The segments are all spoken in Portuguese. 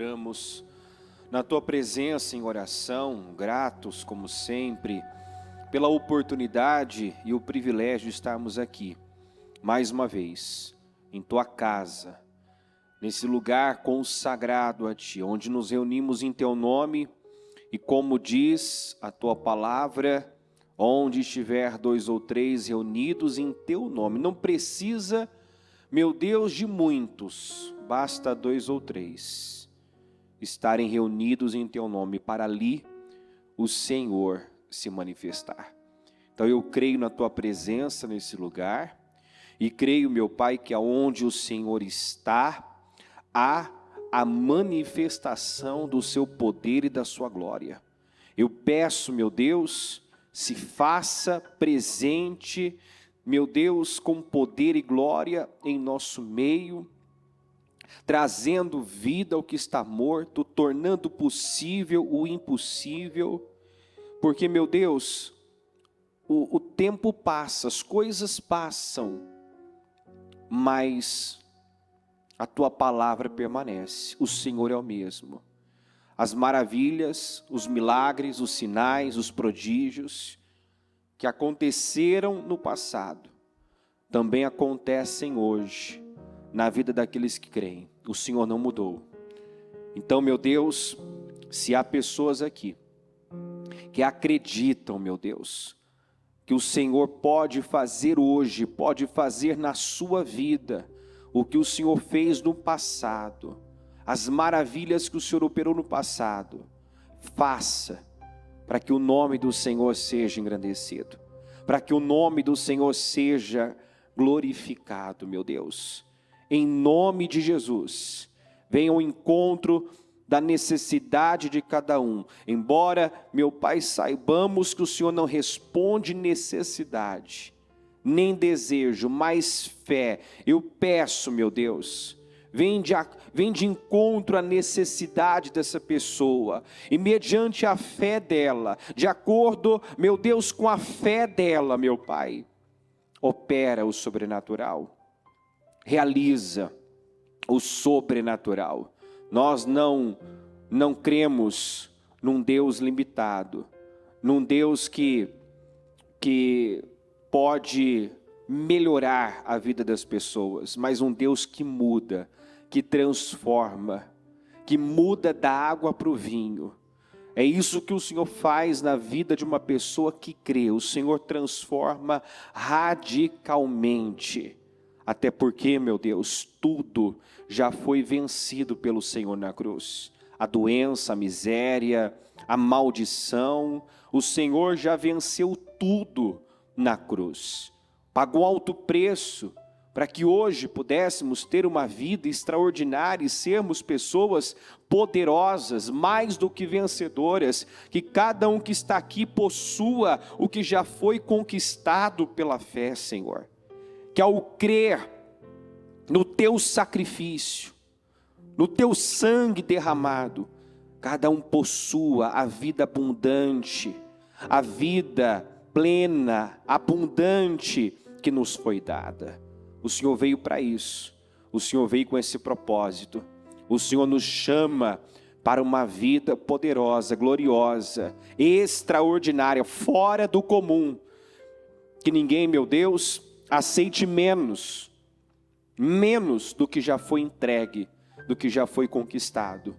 entramos na Tua presença em oração, gratos como sempre, pela oportunidade e o privilégio de estarmos aqui, mais uma vez, em Tua casa, nesse lugar consagrado a Ti, onde nos reunimos em Teu nome e como diz a Tua palavra, onde estiver 2 ou 3 reunidos em Teu nome, não precisa, meu Deus, de muitos, basta 2 ou 3 estarem reunidos em Teu nome, para ali o Senhor se manifestar. Então eu creio na Tua presença nesse lugar, e creio, meu Pai, que aonde o Senhor está, há a manifestação do Seu poder e da Sua glória. Eu peço, meu Deus, se faça presente, meu Deus, com poder e glória em nosso meio, trazendo vida ao que está morto, tornando possível o impossível, porque, meu Deus, o tempo passa, as coisas passam, mas a Tua palavra permanece, o Senhor é o mesmo. As maravilhas, os milagres, os sinais, os prodígios que aconteceram no passado, também acontecem hoje, na vida daqueles que creem. O Senhor não mudou. Então, meu Deus, se há pessoas aqui que acreditam, meu Deus, que o Senhor pode fazer hoje, pode fazer na sua vida, o que o Senhor fez no passado, as maravilhas que o Senhor operou no passado, faça, para que o nome do Senhor seja engrandecido, para que o nome do Senhor seja glorificado, meu Deus. Em nome de Jesus, venha ao encontro da necessidade de cada um. Embora, meu Pai, saibamos que o Senhor não responde necessidade, nem desejo, mas fé. Eu peço, meu Deus, vem de encontro à necessidade dessa pessoa, e mediante a fé dela, de acordo, meu Deus, com a fé dela, meu Pai, opera o sobrenatural, realiza o sobrenatural. Nós não cremos num Deus limitado, num Deus que pode melhorar a vida das pessoas, mas um Deus que muda, que transforma, que muda da água para o vinho. É isso que o Senhor faz na vida de uma pessoa que crê. O Senhor transforma radicalmente. Até porque, meu Deus, tudo já foi vencido pelo Senhor na cruz. A doença, a miséria, a maldição, o Senhor já venceu tudo na cruz. Pagou alto preço para que hoje pudéssemos ter uma vida extraordinária e sermos pessoas poderosas, mais do que vencedoras, que cada um que está aqui possua o que já foi conquistado pela fé, Senhor. Que ao crer no Teu sacrifício, no Teu sangue derramado, cada um possua a vida abundante, a vida plena, abundante que nos foi dada. O Senhor veio para isso, o Senhor veio com esse propósito, o Senhor nos chama para uma vida poderosa, gloriosa, extraordinária, fora do comum, que ninguém, meu Deus, aceite menos do que já foi entregue, do que já foi conquistado.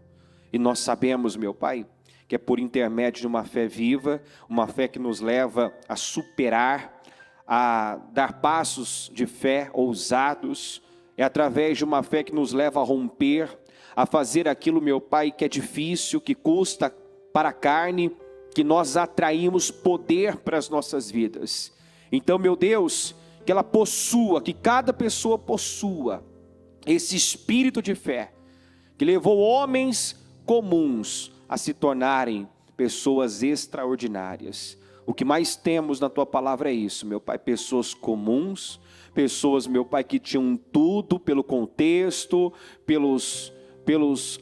E nós sabemos, meu Pai, que é por intermédio de uma fé viva, uma fé que nos leva a superar, a dar passos de fé ousados, é através de uma fé que nos leva a romper, a fazer aquilo, meu Pai, que é difícil, que custa para a carne, que nós atraímos poder para as nossas vidas. Então, meu Deus, que ela possua, que cada pessoa possua esse espírito de fé, que levou homens comuns a se tornarem pessoas extraordinárias. O que mais temos na Tua palavra é isso, meu Pai, pessoas comuns, pessoas, meu Pai, que tinham tudo pelo contexto, pelos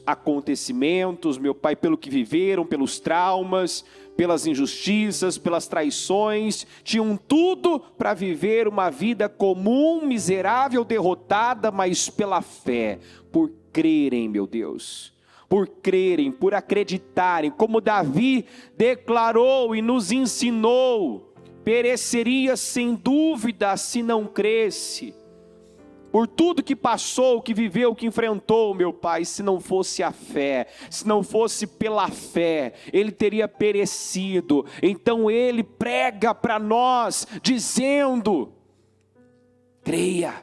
acontecimentos, meu Pai, pelo que viveram, pelos traumas, pelas injustiças, pelas traições, tinham tudo para viver uma vida comum, miserável, derrotada, mas pela fé, por crerem, meu Deus, por crerem, por acreditarem, como Davi declarou e nos ensinou, pereceria sem dúvida se não cresce. Por tudo que passou, que viveu, que enfrentou, meu Pai, se não fosse a fé, se não fosse pela fé, ele teria perecido. Então ele prega para nós, dizendo: creia,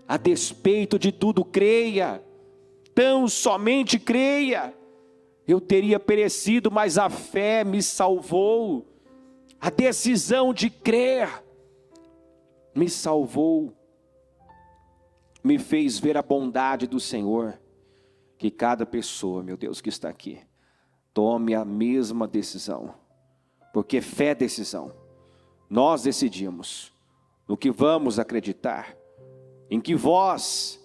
a despeito de tudo, creia, tão somente creia. Eu teria perecido, mas a fé me salvou. A decisão de crer me salvou. Me fez ver a bondade do Senhor. Que cada pessoa, meu Deus, que está aqui, tome a mesma decisão. Porque fé é decisão. Nós decidimos no que vamos acreditar, em que voz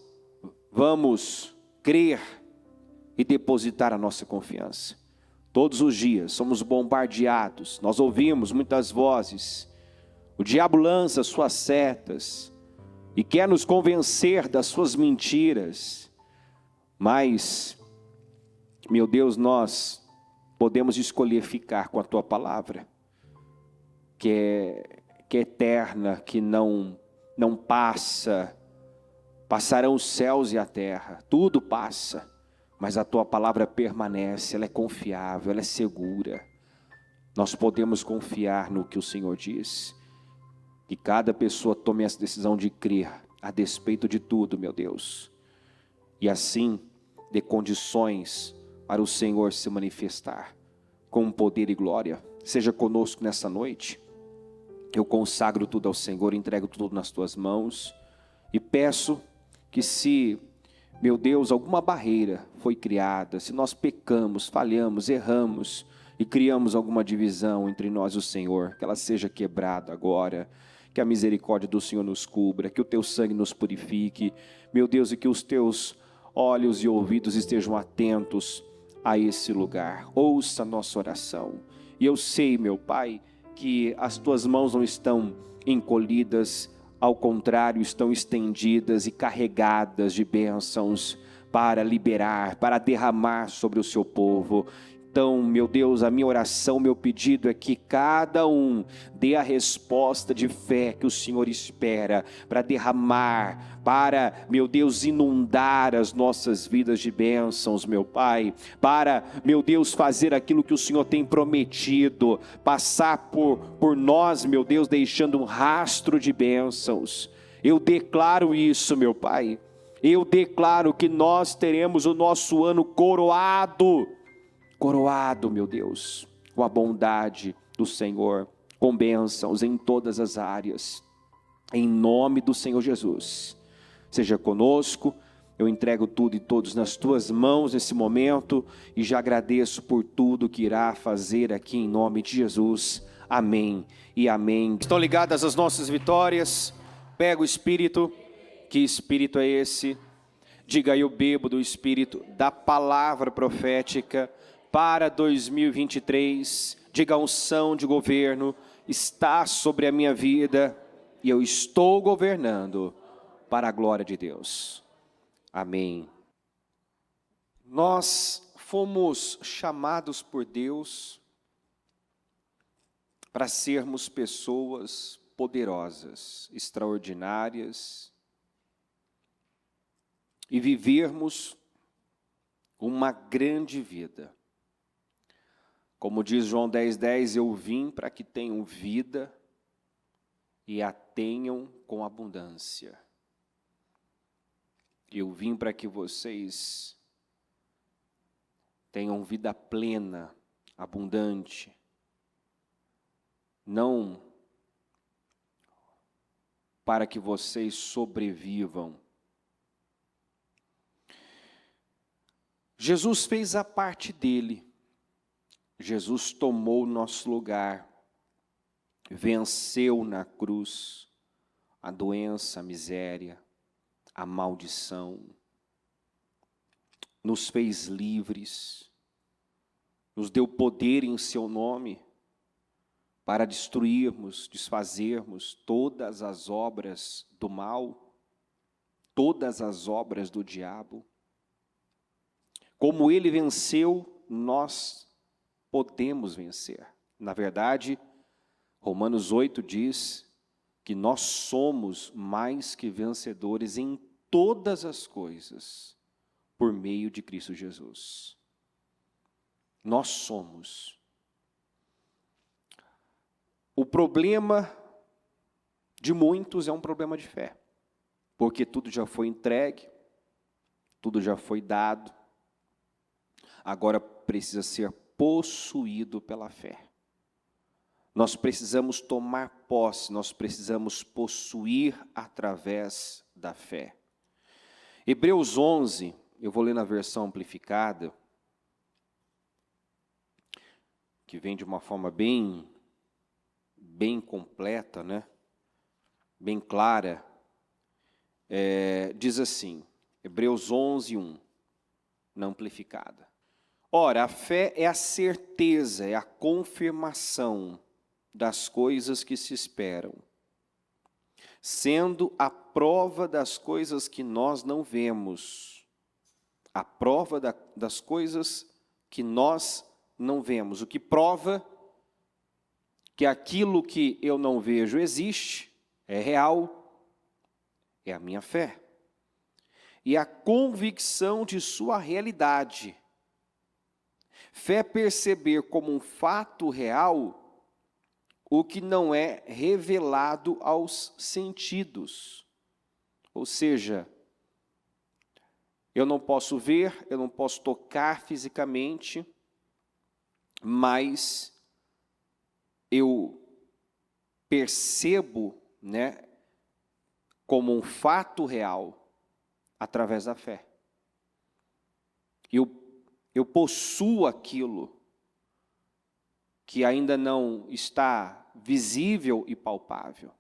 vamos crer e depositar a nossa confiança. Todos os dias somos bombardeados, nós ouvimos muitas vozes. O diabo lança suas setas e quer nos convencer das suas mentiras. Mas, meu Deus, nós podemos escolher ficar com a Tua palavra, que é eterna, que não passa. Passarão os céus e a terra, tudo passa, mas a Tua palavra permanece, ela é confiável, ela é segura. Nós podemos confiar no que o Senhor diz. Que cada pessoa tome essa decisão de crer, a despeito de tudo, meu Deus. E assim, dê condições para o Senhor se manifestar com poder e glória. Seja conosco nessa noite. Eu consagro tudo ao Senhor, entrego tudo nas Tuas mãos. E peço que se, meu Deus, alguma barreira foi criada, se nós pecamos, falhamos, erramos e criamos alguma divisão entre nós e o Senhor, que ela seja quebrada agora. Que a misericórdia do Senhor nos cubra, que o Teu sangue nos purifique, meu Deus, e que os Teus olhos e ouvidos estejam atentos a esse lugar. Ouça a nossa oração. E eu sei, meu Pai, que as Tuas mãos não estão encolhidas, ao contrário, estão estendidas e carregadas de bênçãos para liberar, para derramar sobre o Seu povo. Então, meu Deus, a minha oração, meu pedido é que cada um dê a resposta de fé que o Senhor espera para derramar, para, meu Deus, inundar as nossas vidas de bênçãos, meu Pai, para, meu Deus, fazer aquilo que o Senhor tem prometido, passar por nós, meu Deus, deixando um rastro de bênçãos. Eu declaro isso, meu Pai, eu declaro que nós teremos o nosso ano coroado, meu Deus, com a bondade do Senhor, com bênçãos em todas as áreas, em nome do Senhor Jesus. Seja conosco, eu entrego tudo e todos nas Tuas mãos nesse momento, e já agradeço por tudo que irá fazer aqui em nome de Jesus, amém e amém. Estão ligadas as nossas vitórias? Pega o Espírito, que Espírito é esse? Diga: eu bebo do Espírito, da palavra profética, para 2023, diga: a unção de governo está sobre a minha vida e eu estou governando para a glória de Deus. Amém. Nós fomos chamados por Deus para sermos pessoas poderosas, extraordinárias e vivermos uma grande vida. Como diz João 10,10, eu vim para que tenham vida e a tenham com abundância. Eu vim para que vocês tenham vida plena, abundante. Não para que vocês sobrevivam. Jesus fez a parte dele. Jesus tomou o nosso lugar, venceu na cruz a doença, a miséria, a maldição, nos fez livres, nos deu poder em seu nome para destruirmos, desfazermos todas as obras do mal, todas as obras do diabo. Como ele venceu, nós podemos vencer. Na verdade, Romanos 8 diz que nós somos mais que vencedores em todas as coisas, por meio de Cristo Jesus. Nós somos. O problema de muitos é um problema de fé, porque tudo já foi entregue, tudo já foi dado, agora precisa ser possuído pela fé. Nós precisamos tomar posse, nós precisamos possuir através da fé. Hebreus 11, eu vou ler na versão amplificada, que vem de uma forma bem completa, né? Bem clara. Diz assim, Hebreus 11, 1, na amplificada. Ora, a fé é a certeza, é a confirmação das coisas que se esperam, sendo a prova das coisas que nós não vemos. A prova das coisas que nós não vemos. O que prova que aquilo que eu não vejo existe, é real, é a minha fé. E a convicção de sua realidade. Fé é perceber como um fato real o que não é revelado aos sentidos. Ou seja, eu não posso ver, eu não posso tocar fisicamente, mas eu percebo, né, como um fato real através da fé. Eu possuo aquilo que ainda não está visível e palpável.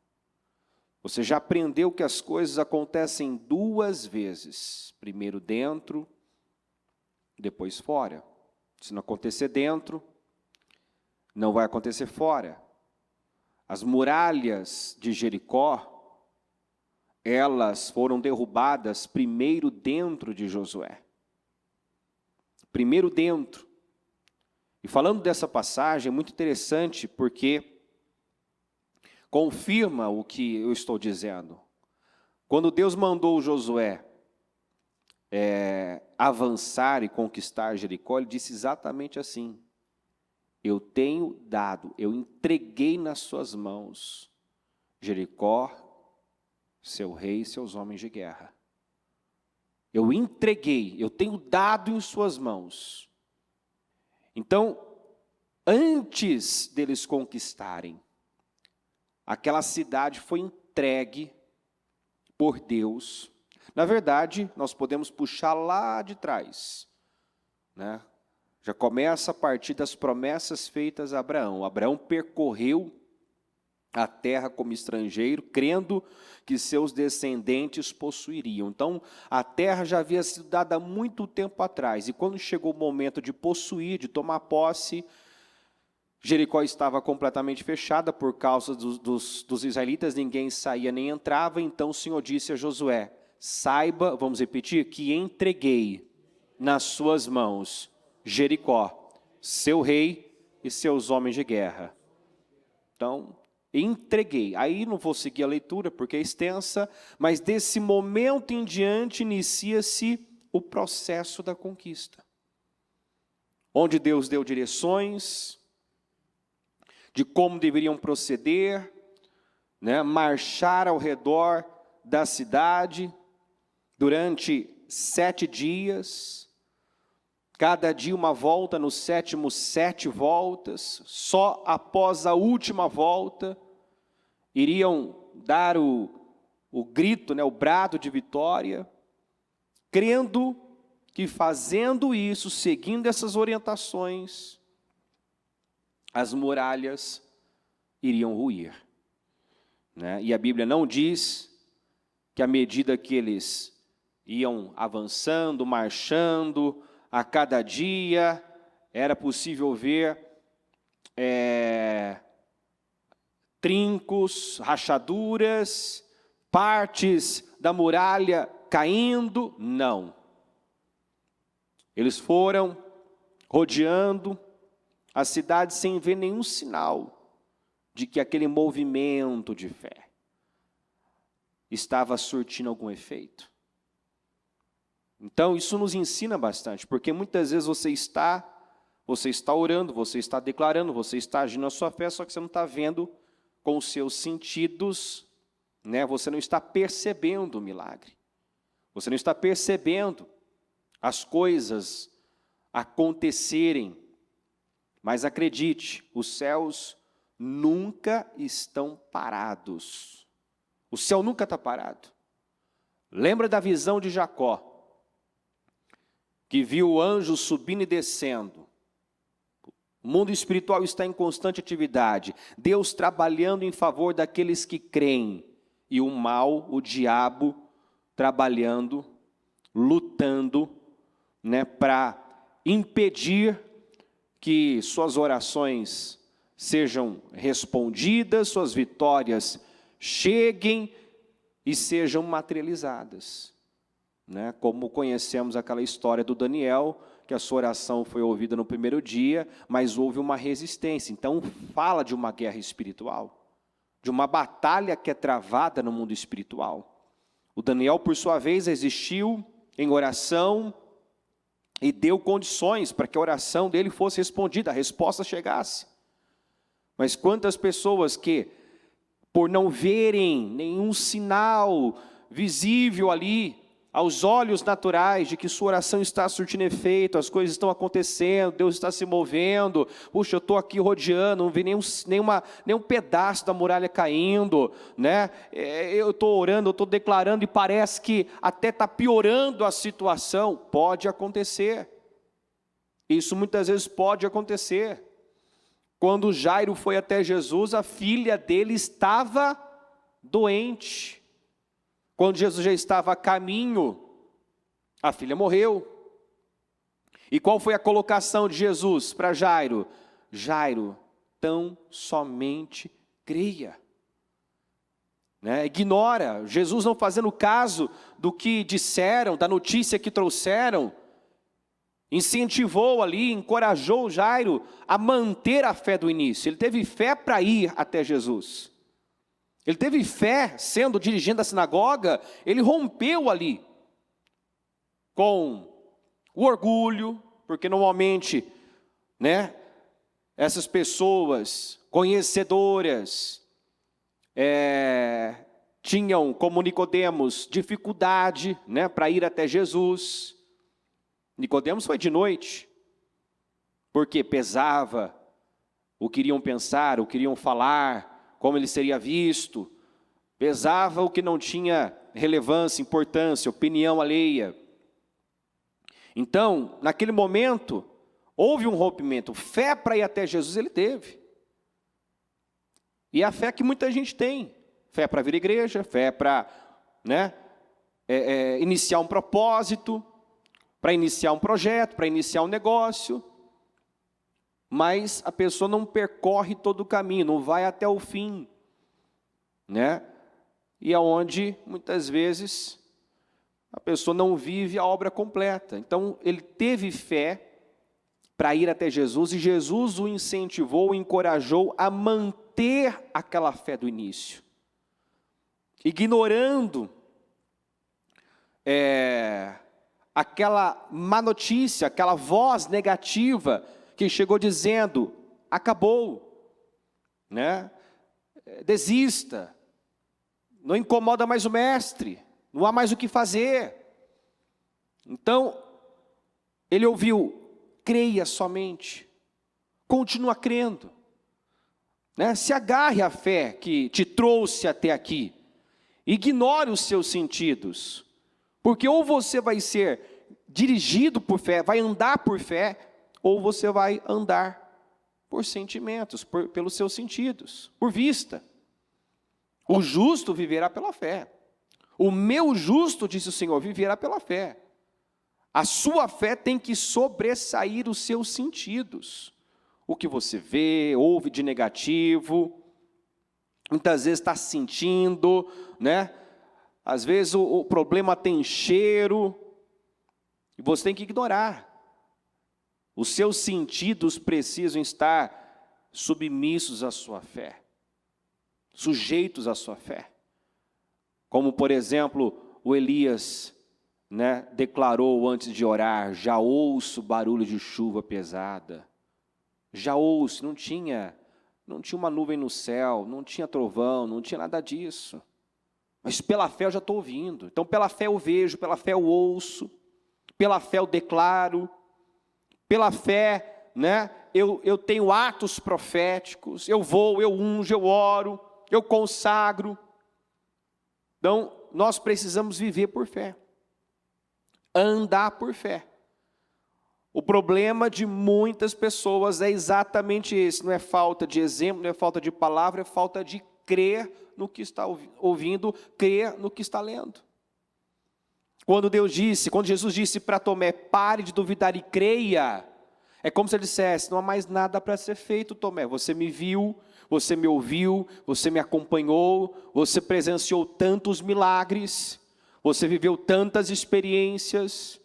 Você já aprendeu que as coisas acontecem duas vezes. Primeiro dentro, depois fora. Se não acontecer dentro, não vai acontecer fora. As muralhas de Jericó, elas foram derrubadas primeiro dentro de Josué. Primeiro dentro. E falando dessa passagem, é muito interessante porque confirma o que eu estou dizendo. Quando Deus mandou Josué avançar e conquistar Jericó, ele disse exatamente assim: eu tenho dado, eu entreguei nas suas mãos Jericó, seu rei e seus homens de guerra. Eu entreguei, eu tenho dado em suas mãos. Então, antes deles conquistarem, aquela cidade foi entregue por Deus. Na verdade, nós podemos puxar lá de trás, né? Já começa a partir das promessas feitas a Abraão. Abraão percorreu a terra como estrangeiro, crendo que seus descendentes possuiriam. Então, a terra já havia sido dada há muito tempo atrás. E quando chegou o momento de possuir, de tomar posse, Jericó estava completamente fechada por causa dos israelitas, ninguém saía nem entrava. Então o Senhor disse a Josué: saiba, vamos repetir, que entreguei nas suas mãos Jericó, seu rei e seus homens de guerra. Então, entreguei. Aí não vou seguir a leitura porque é extensa, mas desse momento em diante inicia-se o processo da conquista, onde Deus deu direções de como deveriam proceder, né, marchar ao redor da cidade durante 7 dias, cada dia uma volta, no sétimo 7 voltas, só após a última volta iriam dar o grito, né, o brado de vitória, crendo que fazendo isso, seguindo essas orientações, as muralhas iriam ruir, né? E a Bíblia não diz que à medida que eles iam avançando, marchando, a cada dia era possível ver trincos, rachaduras, partes da muralha caindo. Não. Eles foram rodeando a cidade sem ver nenhum sinal de que aquele movimento de fé estava surtindo algum efeito. Então, isso nos ensina bastante, porque muitas vezes você está orando, você está declarando, você está agindo na sua fé, só que você não está vendo com os seus sentidos, né? Você não está percebendo o milagre. Você não está percebendo as coisas acontecerem. Mas acredite, os céus nunca estão parados. O céu nunca está parado. Lembra da visão de Jacó, que viu o anjo subindo e descendo. O mundo espiritual está em constante atividade. Deus trabalhando em favor daqueles que creem. E o mal, o diabo, trabalhando, lutando, né, para impedir que suas orações sejam respondidas, suas vitórias cheguem e sejam materializadas. Né? Como conhecemos aquela história do Daniel, que a sua oração foi ouvida no primeiro dia, mas houve uma resistência. Então fala de uma guerra espiritual, de uma batalha que é travada no mundo espiritual. O Daniel, por sua vez, resistiu em oração e deu condições para que a oração dele fosse respondida, a resposta chegasse. Mas quantas pessoas que, por não verem nenhum sinal visível ali, aos olhos naturais, de que sua oração está surtindo efeito, as coisas estão acontecendo, Deus está se movendo, puxa, eu estou aqui rodeando, não vi nenhum pedaço da muralha caindo, né? Eu estou orando, eu estou declarando e parece que até está piorando a situação. Pode acontecer, isso muitas vezes pode acontecer. Quando Jairo foi até Jesus, a filha dele estava doente. Quando Jesus já estava a caminho, a filha morreu. E qual foi a colocação de Jesus para Jairo? Jairo, tão somente creia. Né? Ignora, Jesus não fazendo caso do que disseram, da notícia que trouxeram, incentivou ali, encorajou Jairo a manter a fé do início. Ele teve fé para ir até Jesus. Ele teve fé, sendo dirigente da sinagoga, ele rompeu ali com o orgulho, porque normalmente, né, essas pessoas conhecedoras tinham, como Nicodemos, dificuldade, né, para ir até Jesus. Nicodemos foi de noite, porque pesava o que iriam pensar, o que iriam falar, como ele seria visto, pesava o que não tinha relevância, importância, opinião alheia. Então, naquele momento, houve um rompimento. Fé para ir até Jesus ele teve. E a fé que muita gente tem. Fé para vir à igreja, fé para, né, iniciar um propósito, para iniciar um projeto, para iniciar um negócio. Mas a pessoa não percorre todo o caminho, não vai até o fim, né? E aonde, muitas vezes, a pessoa não vive a obra completa. Então, ele teve fé para ir até Jesus, e Jesus o incentivou, o encorajou a manter aquela fé do início. Ignorando aquela má notícia, aquela voz negativa, que chegou dizendo, acabou, né? Desista, não incomoda mais o mestre, não há mais o que fazer. Então, ele ouviu, creia somente, continua crendo, né? Se agarre à fé que te trouxe até aqui, ignore os seus sentidos, porque ou você vai ser dirigido por fé, vai andar por fé, ou você vai andar por sentimentos, pelos seus sentidos, por vista. O justo viverá pela fé. O meu justo, disse o Senhor, viverá pela fé. A sua fé tem que sobressair os seus sentidos. O que você vê, ouve de negativo, muitas vezes está sentindo, né? Às vezes o problema tem cheiro, e você tem que ignorar. Os seus sentidos precisam estar submissos à sua fé, sujeitos à sua fé. Como, por exemplo, o Elias, declarou antes de orar: já ouço barulho de chuva pesada. Já ouço, não tinha uma nuvem no céu, não tinha trovão, não tinha nada disso. Mas pela fé eu já estou ouvindo. Então pela fé eu vejo, pela fé eu ouço, pela fé eu declaro, pela fé, eu tenho atos proféticos, eu vou, eu unjo, eu oro, eu consagro. Então nós precisamos viver por fé, andar por fé. O problema de muitas pessoas é exatamente esse, não é falta de exemplo, não é falta de palavra, é falta de crer no que está ouvindo, crer no que está lendo. Quando Jesus disse para Tomé: pare de duvidar e creia, é como se ele dissesse: não há mais nada para ser feito, Tomé, você me viu, você me ouviu, você me acompanhou, você presenciou tantos milagres, você viveu tantas experiências.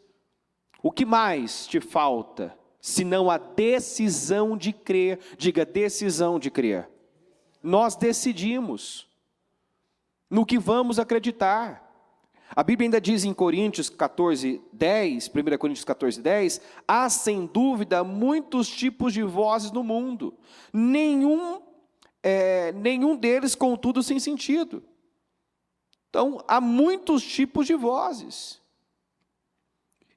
O que mais te falta, senão a decisão de crer? Diga: decisão de crer. Nós decidimos no que vamos acreditar. A Bíblia ainda diz em Coríntios 14:10, 1 Coríntios 14:10, há sem dúvida muitos tipos de vozes no mundo, nenhum deles, contudo, sem sentido. Então, há muitos tipos de vozes.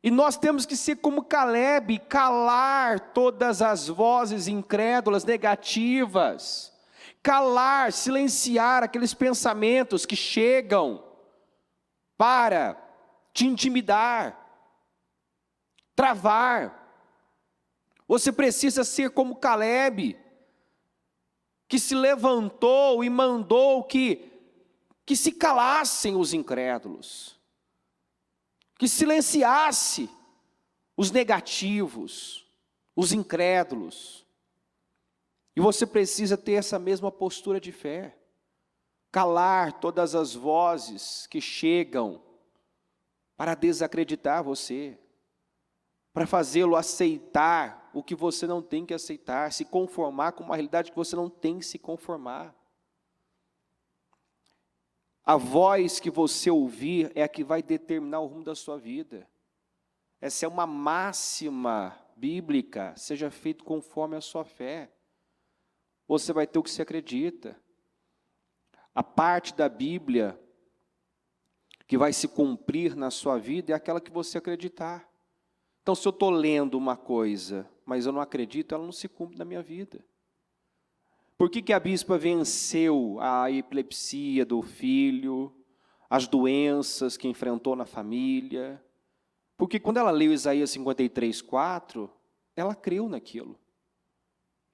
E nós temos que ser como Caleb, calar todas as vozes incrédulas, negativas, calar, silenciar aqueles pensamentos que chegam para te intimidar, travar. Você precisa ser como Caleb, que se levantou e mandou que se calassem os incrédulos, que silenciasse os negativos, os incrédulos. E você precisa ter essa mesma postura de fé, calar todas as vozes que chegam para desacreditar você, para fazê-lo aceitar o que você não tem que aceitar, se conformar com uma realidade que você não tem que se conformar. A voz que você ouvir é a que vai determinar o rumo da sua vida. Essa é uma máxima bíblica: seja feito conforme a sua fé. Você vai ter o que você acredita. A parte da Bíblia que vai se cumprir na sua vida é aquela que você acreditar. Então, se eu estou lendo uma coisa, mas eu não acredito, ela não se cumpre na minha vida. Por que a bispa venceu a epilepsia do filho, as doenças que enfrentou na família? Porque quando ela leu Isaías 53:4, ela creu naquilo.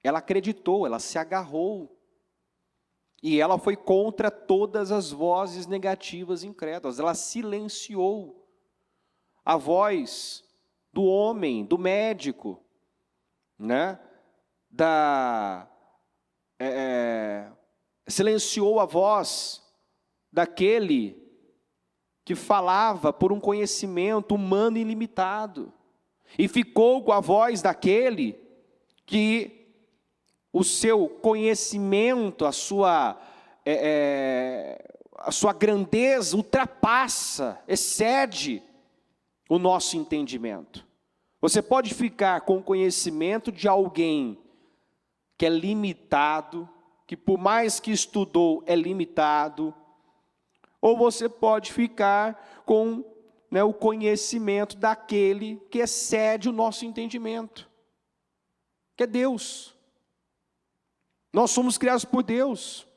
Ela acreditou, ela se agarrou. E ela foi contra todas as vozes negativas e incrédulas. Ela silenciou a voz do homem, do médico, silenciou a voz daquele que falava por um conhecimento humano ilimitado, e ficou com a voz daquele que o seu conhecimento, a sua grandeza ultrapassa, excede o nosso entendimento. Você pode ficar com o conhecimento de alguém que é limitado, que por mais que estudou é limitado, ou você pode ficar com o conhecimento daquele que excede o nosso entendimento, que é Deus. Nós somos criados por Deus.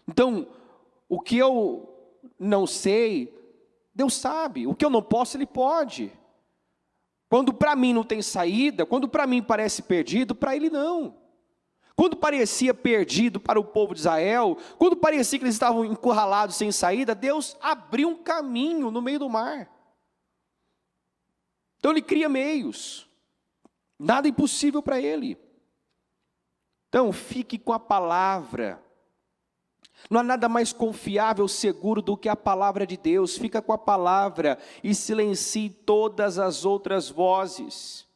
Então, o que eu não sei, Deus sabe. O que eu não posso, Ele pode. Quando para mim não tem saída, quando para mim parece perdido, para Ele não. Quando parecia perdido para o povo de Israel, quando parecia que eles estavam encurralados sem saída, Deus abriu um caminho no meio do mar. Então Ele cria meios. Nada é impossível para Ele. Então fique com a palavra. Não há nada mais confiável, seguro do que a palavra de Deus. Fica com a palavra e silencie todas as outras vozes.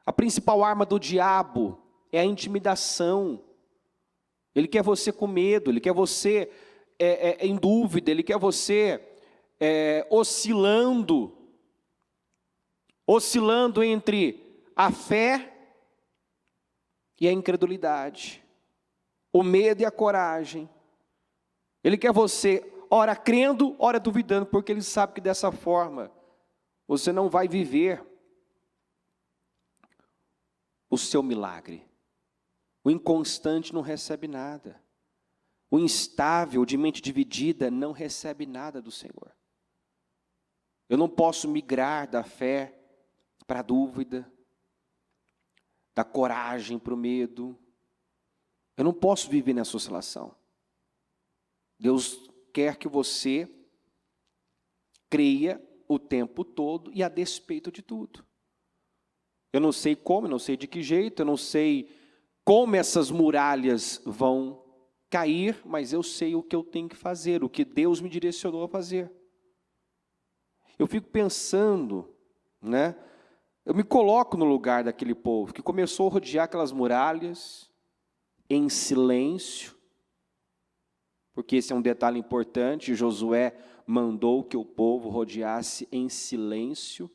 A principal arma do diabo é a intimidação. Ele quer você com medo, ele quer você em dúvida, ele quer você oscilando entre a fé e a incredulidade, o medo e a coragem. Ele quer você, ora crendo, ora duvidando, porque ele sabe que dessa forma você não vai viver o seu milagre. O inconstante não recebe nada. O instável, de mente dividida, não recebe nada do Senhor. Eu não posso migrar da fé para a dúvida, da coragem para o medo. Eu não posso viver nessa oscilação. Deus quer que você creia o tempo todo e a despeito de tudo. Eu não sei como, eu não sei de que jeito, eu não sei como essas muralhas vão cair, mas eu sei o que eu tenho que fazer, o que Deus me direcionou a fazer. Eu fico pensando, né? Eu me coloco no lugar daquele povo que começou a rodear aquelas muralhas em silêncio, porque esse é um detalhe importante. Josué mandou que o povo rodeasse em silêncio.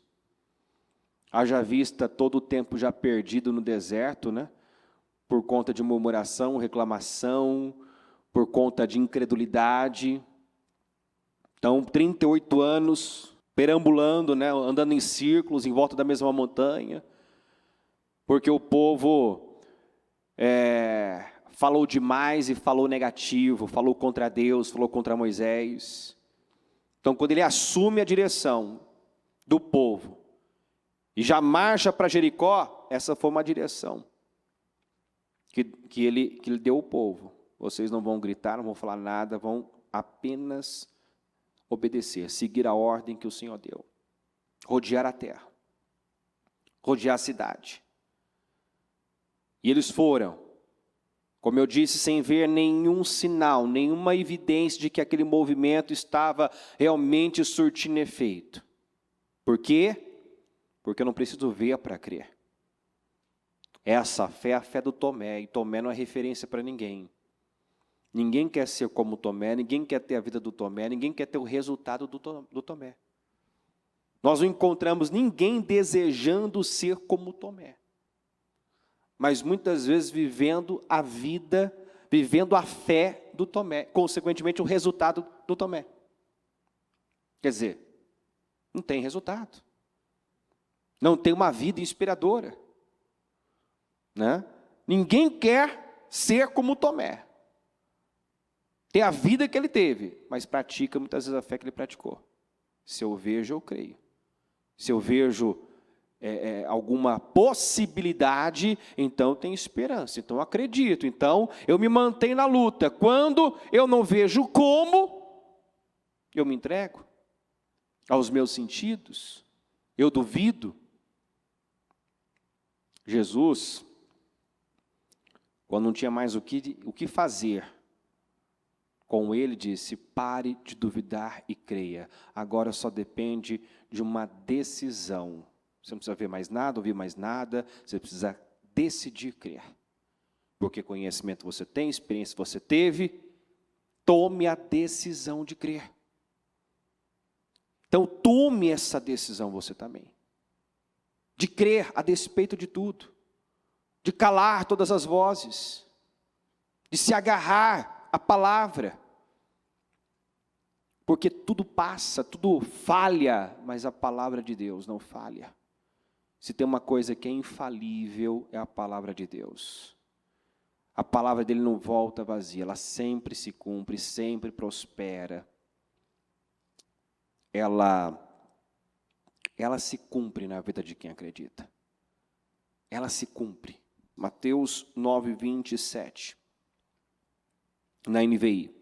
Haja vista todo o tempo já perdido no deserto, né? Por conta de murmuração, reclamação, por conta de incredulidade. Então, 38 anos perambulando, né? Andando em círculos em volta da mesma montanha, porque o povo falou demais e falou negativo, falou contra Deus, falou contra Moisés. Então, quando ele assume a direção do povo e já marcha para Jericó, essa foi uma direção que ele deu ao povo. Vocês não vão gritar, não vão falar nada, vão apenas obedecer, seguir a ordem que o Senhor deu. Rodear a terra, rodear a cidade. E eles foram, como eu disse, sem ver nenhum sinal, nenhuma evidência de que aquele movimento estava realmente surtindo efeito. Por quê? Porque eu não preciso ver para crer. Essa fé é a fé do Tomé, e Tomé não é referência para ninguém. Ninguém quer ser como Tomé, ninguém quer ter a vida do Tomé, ninguém quer ter o resultado do Tomé. Nós não encontramos ninguém desejando ser como Tomé, mas muitas vezes vivendo a vida, vivendo a fé do Tomé, consequentemente o resultado do Tomé. Quer dizer, não tem resultado, não tem uma vida inspiradora, né? Ninguém quer ser como Tomé, ter a vida que ele teve, mas pratica muitas vezes a fé que ele praticou. Se eu vejo, eu creio. Se eu vejo alguma possibilidade, então tem esperança, então eu acredito, então eu me mantenho na luta. Quando eu não vejo como, eu me entrego aos meus sentidos, eu duvido. Jesus, quando não tinha mais o que fazer com ele, disse: pare de duvidar e creia. Agora só depende de uma decisão. Você não precisa ver mais nada, ouvir mais nada, você precisa decidir crer. Porque conhecimento você tem, experiência você teve, tome a decisão de crer. Então tome essa decisão você também, de crer a despeito de tudo, de calar todas as vozes, de se agarrar à palavra, porque tudo passa, tudo falha, mas a palavra de Deus não falha. Se tem uma coisa que é infalível, é a palavra de Deus. A palavra dele não volta vazia, ela sempre se cumpre, sempre prospera. Ela se cumpre na vida de quem acredita. Ela se cumpre. Mateus 9:27, na NVI.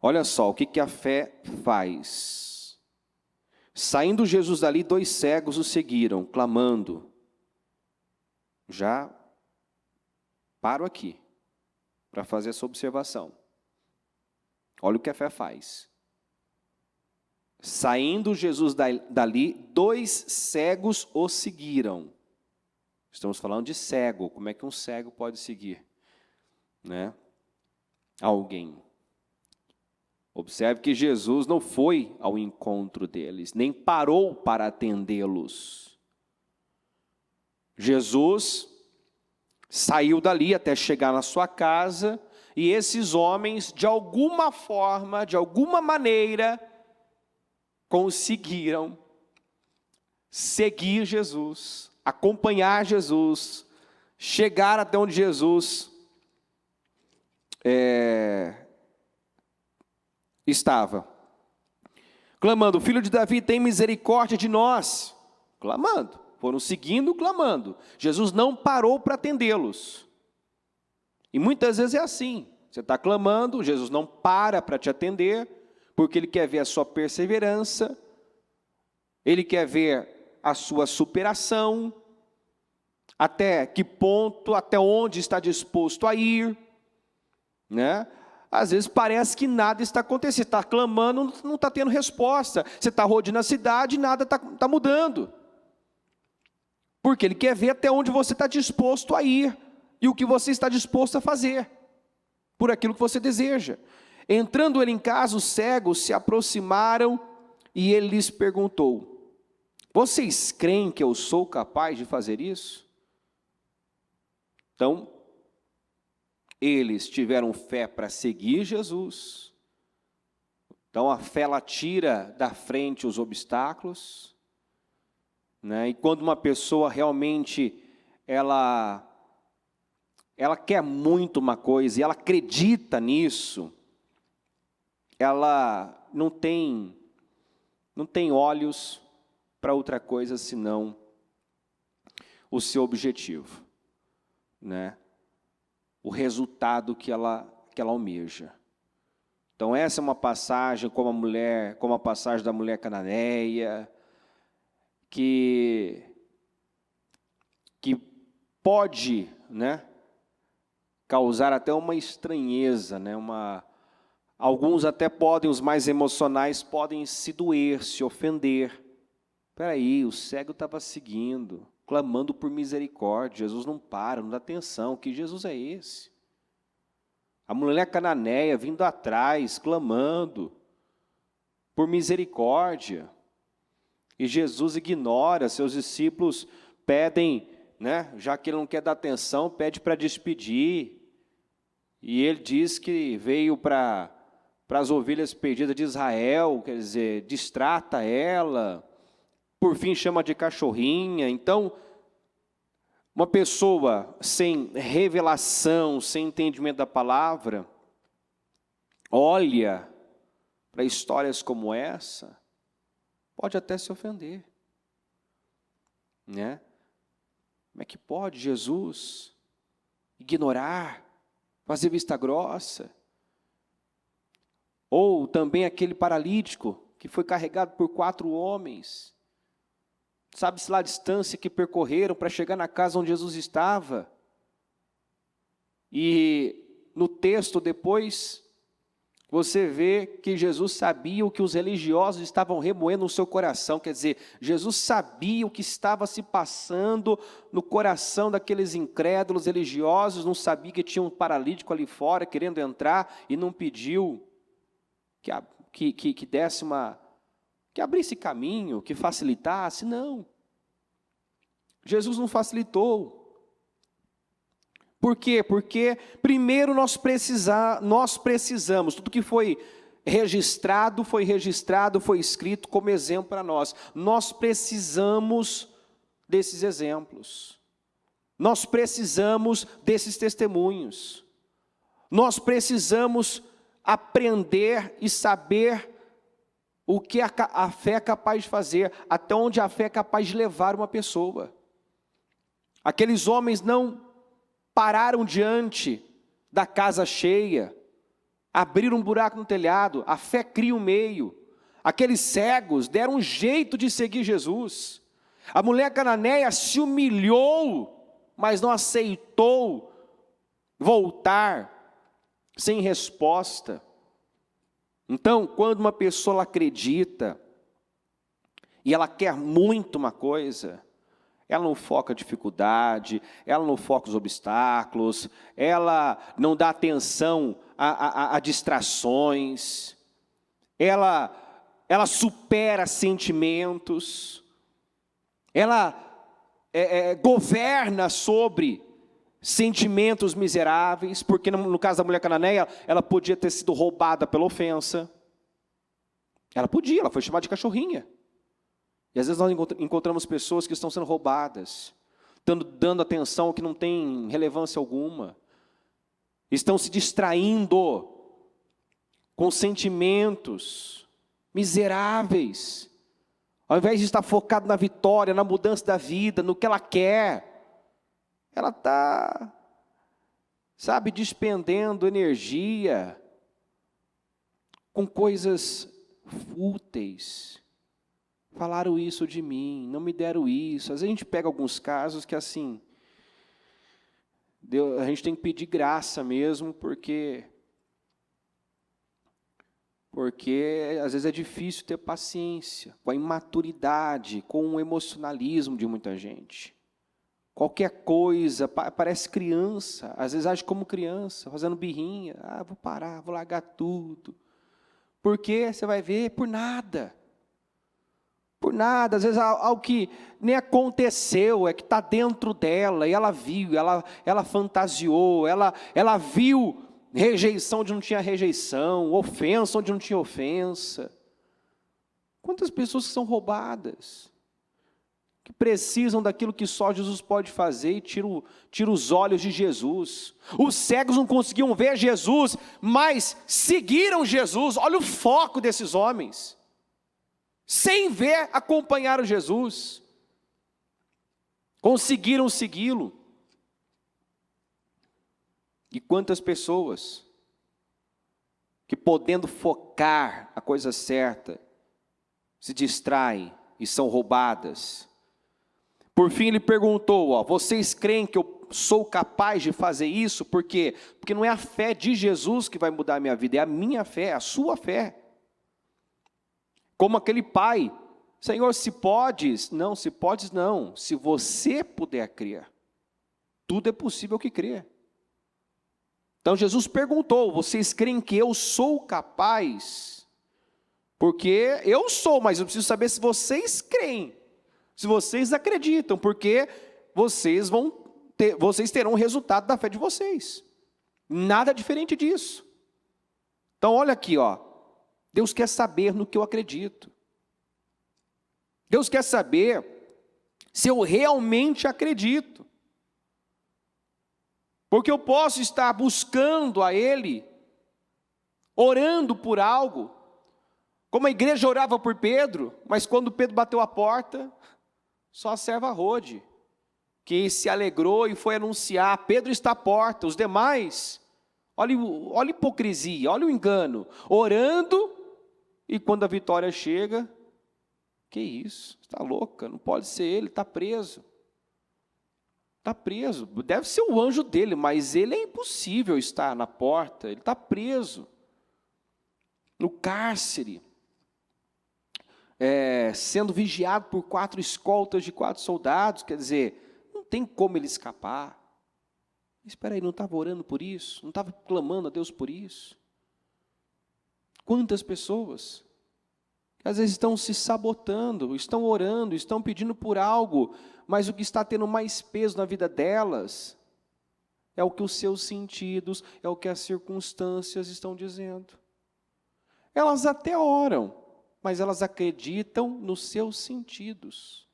Olha só o que a fé faz. Saindo Jesus dali, 2 cegos o seguiram, clamando. Já paro aqui para fazer essa observação. Olha o que a fé faz. Saindo Jesus dali, 2 cegos o seguiram. Estamos falando de cego. Como é que um cego pode seguir, né, alguém? Observe que Jesus não foi ao encontro deles, nem parou para atendê-los. Jesus saiu dali até chegar na sua casa, e esses homens, de alguma forma, de alguma maneira, conseguiram seguir Jesus, acompanhar Jesus, chegar até onde Jesus estava. Clamando, Filho de Davi, tem misericórdia de nós. Clamando, foram seguindo, clamando. Jesus não parou para atendê-los. E muitas vezes é assim, você está clamando, Jesus não para te atender, porque Ele quer ver a sua perseverança, Ele quer ver a sua superação, até que ponto, até onde está disposto a ir, né? Às vezes parece que nada está acontecendo, você está clamando, não está tendo resposta, você está rodeando a cidade e nada está mudando, porque Ele quer ver até onde você está disposto a ir, e o que você está disposto a fazer, por aquilo que você deseja. Entrando Ele em casa, os cegos se aproximaram, e Ele lhes perguntou, vocês creem que eu sou capaz de fazer isso? Então, eles tiveram fé para seguir Jesus. Então, a fé, ela tira da frente os obstáculos, né? E quando uma pessoa realmente, ela quer muito uma coisa, e ela acredita nisso, ela não tem olhos para outra coisa senão o seu objetivo, né? O resultado que ela almeja. Então essa é uma passagem como a passagem da mulher cananeia, que pode, né, causar até uma estranheza, né, alguns até podem, os mais emocionais, podem se doer, se ofender. Espera aí, o cego estava seguindo, clamando por misericórdia, Jesus não para, não dá atenção, que Jesus é esse? A mulher cananeia vindo atrás, clamando por misericórdia, e Jesus ignora, seus discípulos pedem, né, já que Ele não quer dar atenção, pede para despedir, e Ele diz que veio para as ovelhas perdidas de Israel, quer dizer, distrata ela, por fim chama de cachorrinha. Então, uma pessoa sem revelação, sem entendimento da palavra, olha para histórias como essa, pode até se ofender, né? Como é que pode Jesus ignorar, fazer vista grossa? Ou também aquele paralítico que foi carregado por 4 homens, sabe-se lá a distância que percorreram para chegar na casa onde Jesus estava. E no texto depois, você vê que Jesus sabia o que os religiosos estavam remoendo no seu coração. Quer dizer, Jesus sabia o que estava se passando no coração daqueles incrédulos religiosos, não sabia que tinha um paralítico ali fora querendo entrar e não pediu que desse que abrisse caminho, que facilitasse. Não. Jesus não facilitou. Por quê? Porque primeiro nós precisamos, tudo que foi registrado, foi escrito como exemplo para nós. Nós precisamos desses exemplos. Nós precisamos desses testemunhos. Nós precisamos aprender e saber o que a fé é capaz de fazer, até onde a fé é capaz de levar uma pessoa. Aqueles homens não pararam diante da casa cheia, abriram um buraco no telhado, a fé cria um meio. Aqueles cegos deram um jeito de seguir Jesus. A mulher cananeia se humilhou, mas não aceitou voltar sem resposta. Então, quando uma pessoa acredita, e ela quer muito uma coisa, Ela não foca a dificuldade, ela não foca os obstáculos, ela não dá atenção a distrações, ela supera sentimentos, ela governa sobre sentimentos miseráveis, porque no caso da mulher cananeia, ela podia ter sido roubada pela ofensa. Ela foi chamada de cachorrinha. E às vezes nós encontramos pessoas que estão sendo roubadas, dando atenção que não tem relevância alguma, estão se distraindo com sentimentos miseráveis, ao invés de estar focado na vitória, na mudança da vida, no que ela quer, ela está, despendendo energia com coisas fúteis. Falaram isso de mim, não me deram isso. Às vezes a gente pega alguns casos que assim, a gente tem que pedir graça mesmo, porque às vezes é difícil ter paciência com a imaturidade, com o emocionalismo de muita gente. Qualquer coisa, parece criança, às vezes age como criança, fazendo birrinha. Vou parar, vou largar tudo. Porque você vai ver, por nada. Por nada, às vezes algo que nem aconteceu, é que está dentro dela, e ela viu, ela fantasiou, ela viu rejeição onde não tinha rejeição, ofensa onde não tinha ofensa. Quantas pessoas que são roubadas, que precisam daquilo que só Jesus pode fazer e tira os olhos de Jesus. Os cegos não conseguiam ver Jesus, mas seguiram Jesus. Olha o foco desses homens. Sem ver, acompanharam Jesus. Conseguiram segui-lo. E quantas pessoas que, podendo focar a coisa certa, se distraem e são roubadas. Por fim, ele perguntou, vocês creem que eu sou capaz de fazer isso? Por quê? Porque não é a fé de Jesus que vai mudar a minha vida, é a minha fé, a sua fé. Como aquele pai, Senhor, se podes? Não, se podes não, se você puder crer. Tudo é possível que crê. Então Jesus perguntou, vocês creem que eu sou capaz? Porque eu sou, mas eu preciso saber se vocês creem, se vocês acreditam, porque vocês terão o resultado da fé de vocês. Nada diferente disso. Então olha aqui, Deus quer saber no que eu acredito. Deus quer saber se eu realmente acredito. Porque eu posso estar buscando a Ele, orando por algo, como a igreja orava por Pedro, mas quando Pedro bateu a porta, só a serva Rode, que se alegrou e foi anunciar, Pedro está à porta, os demais, olha a hipocrisia, olha o engano, orando, e quando a vitória chega, que isso, está louca, não pode ser ele, está preso. Está preso, deve ser o anjo dele, mas ele é impossível estar na porta, ele está preso, no cárcere, sendo vigiado por 4 escoltas de 4 soldados, quer dizer, não tem como ele escapar. Espera aí, não estava orando por isso? Não estava clamando a Deus por isso? Quantas pessoas que às vezes estão se sabotando, estão orando, estão pedindo por algo, mas o que está tendo mais peso na vida delas é o que os seus sentidos, é o que as circunstâncias estão dizendo. Elas até oram, mas elas acreditam nos seus sentidos.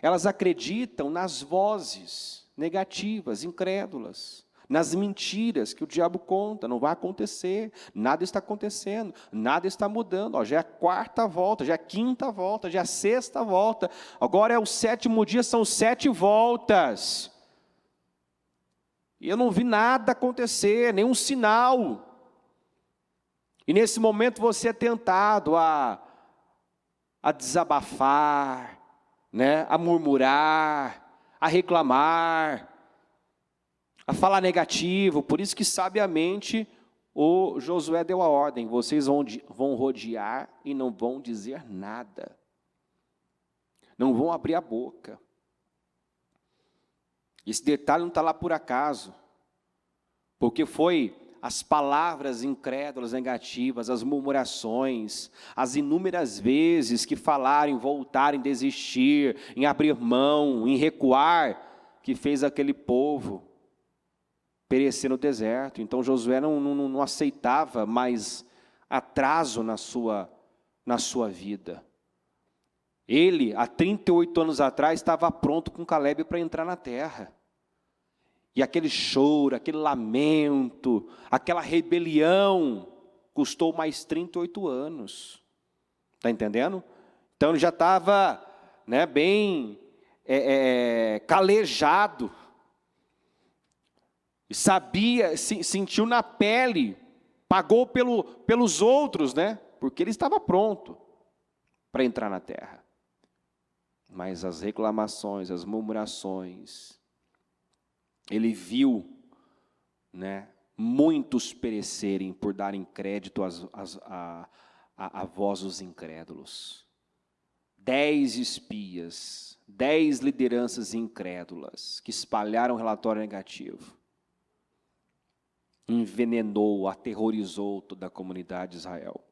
Elas acreditam nas vozes negativas, incrédulas, nas mentiras que o diabo conta, não vai acontecer, nada está acontecendo, nada está mudando, já é a 4ª volta, já é a 5ª volta, já é a 6ª volta, agora é o 7º dia, são 7 voltas, e eu não vi nada acontecer, nenhum sinal, e nesse momento você é tentado a desabafar, a murmurar, a reclamar, a falar negativo. Por isso que sabiamente o Josué deu a ordem, vocês vão rodear e não vão dizer nada, não vão abrir a boca, Esse detalhe não está lá por acaso, porque foi as palavras incrédulas, negativas, as murmurações, as inúmeras vezes que falaram em voltar, em desistir, em abrir mão, em recuar, que fez aquele povo perecer no deserto. Então Josué não aceitava mais atraso na sua vida. Ele, há 38 anos atrás, estava pronto com Calebe para entrar na terra. E aquele choro, aquele lamento, aquela rebelião, custou mais 38 anos. Está entendendo? Então ele já estava, né, bem calejado. E sabia, sentiu na pele, pagou pelos outros, né? Porque ele estava pronto para entrar na terra. Mas as reclamações, as murmurações, ele viu, né, muitos perecerem por darem crédito à voz dos incrédulos. 10 espias, 10 lideranças incrédulas que espalharam um relatório negativo. Envenenou, aterrorizou toda a comunidade de Israel.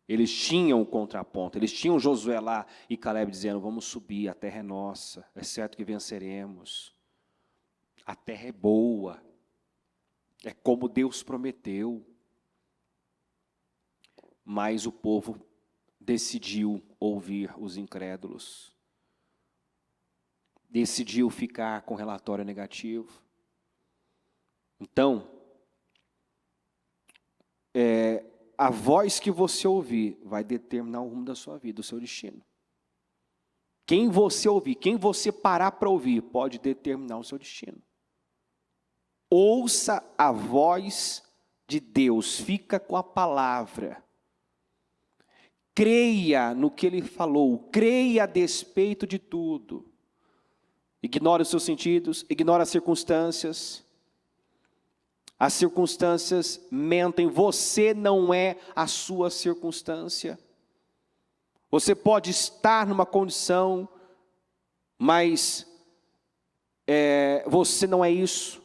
Eles tinham o contraponto, eles tinham Josué lá e Calebe dizendo, vamos subir, a terra é nossa, é certo que venceremos. A terra é boa, é como Deus prometeu. Mas o povo decidiu ouvir os incrédulos. Decidiu ficar com relatório negativo. Então, a voz que você ouvir vai determinar o rumo da sua vida, o seu destino. Quem você ouvir, quem você parar para ouvir, pode determinar o seu destino. Ouça a voz de Deus, fica com a palavra. Creia no que Ele falou, creia a despeito de tudo. Ignore os seus sentidos, ignore as circunstâncias. As circunstâncias mentem, você não é a sua circunstância. Você pode estar numa condição, mas você não é isso.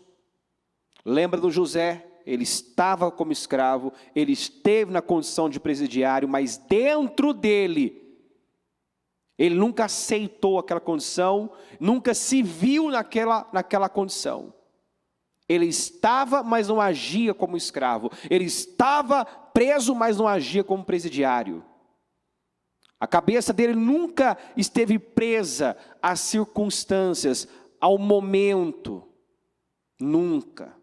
Lembra do José? Ele estava como escravo, ele esteve na condição de presidiário, mas dentro dele, ele nunca aceitou aquela condição, nunca se viu naquela condição. Ele estava, mas não agia como escravo. Ele estava preso, mas não agia como presidiário. A cabeça dele nunca esteve presa às circunstâncias, ao momento. Nunca.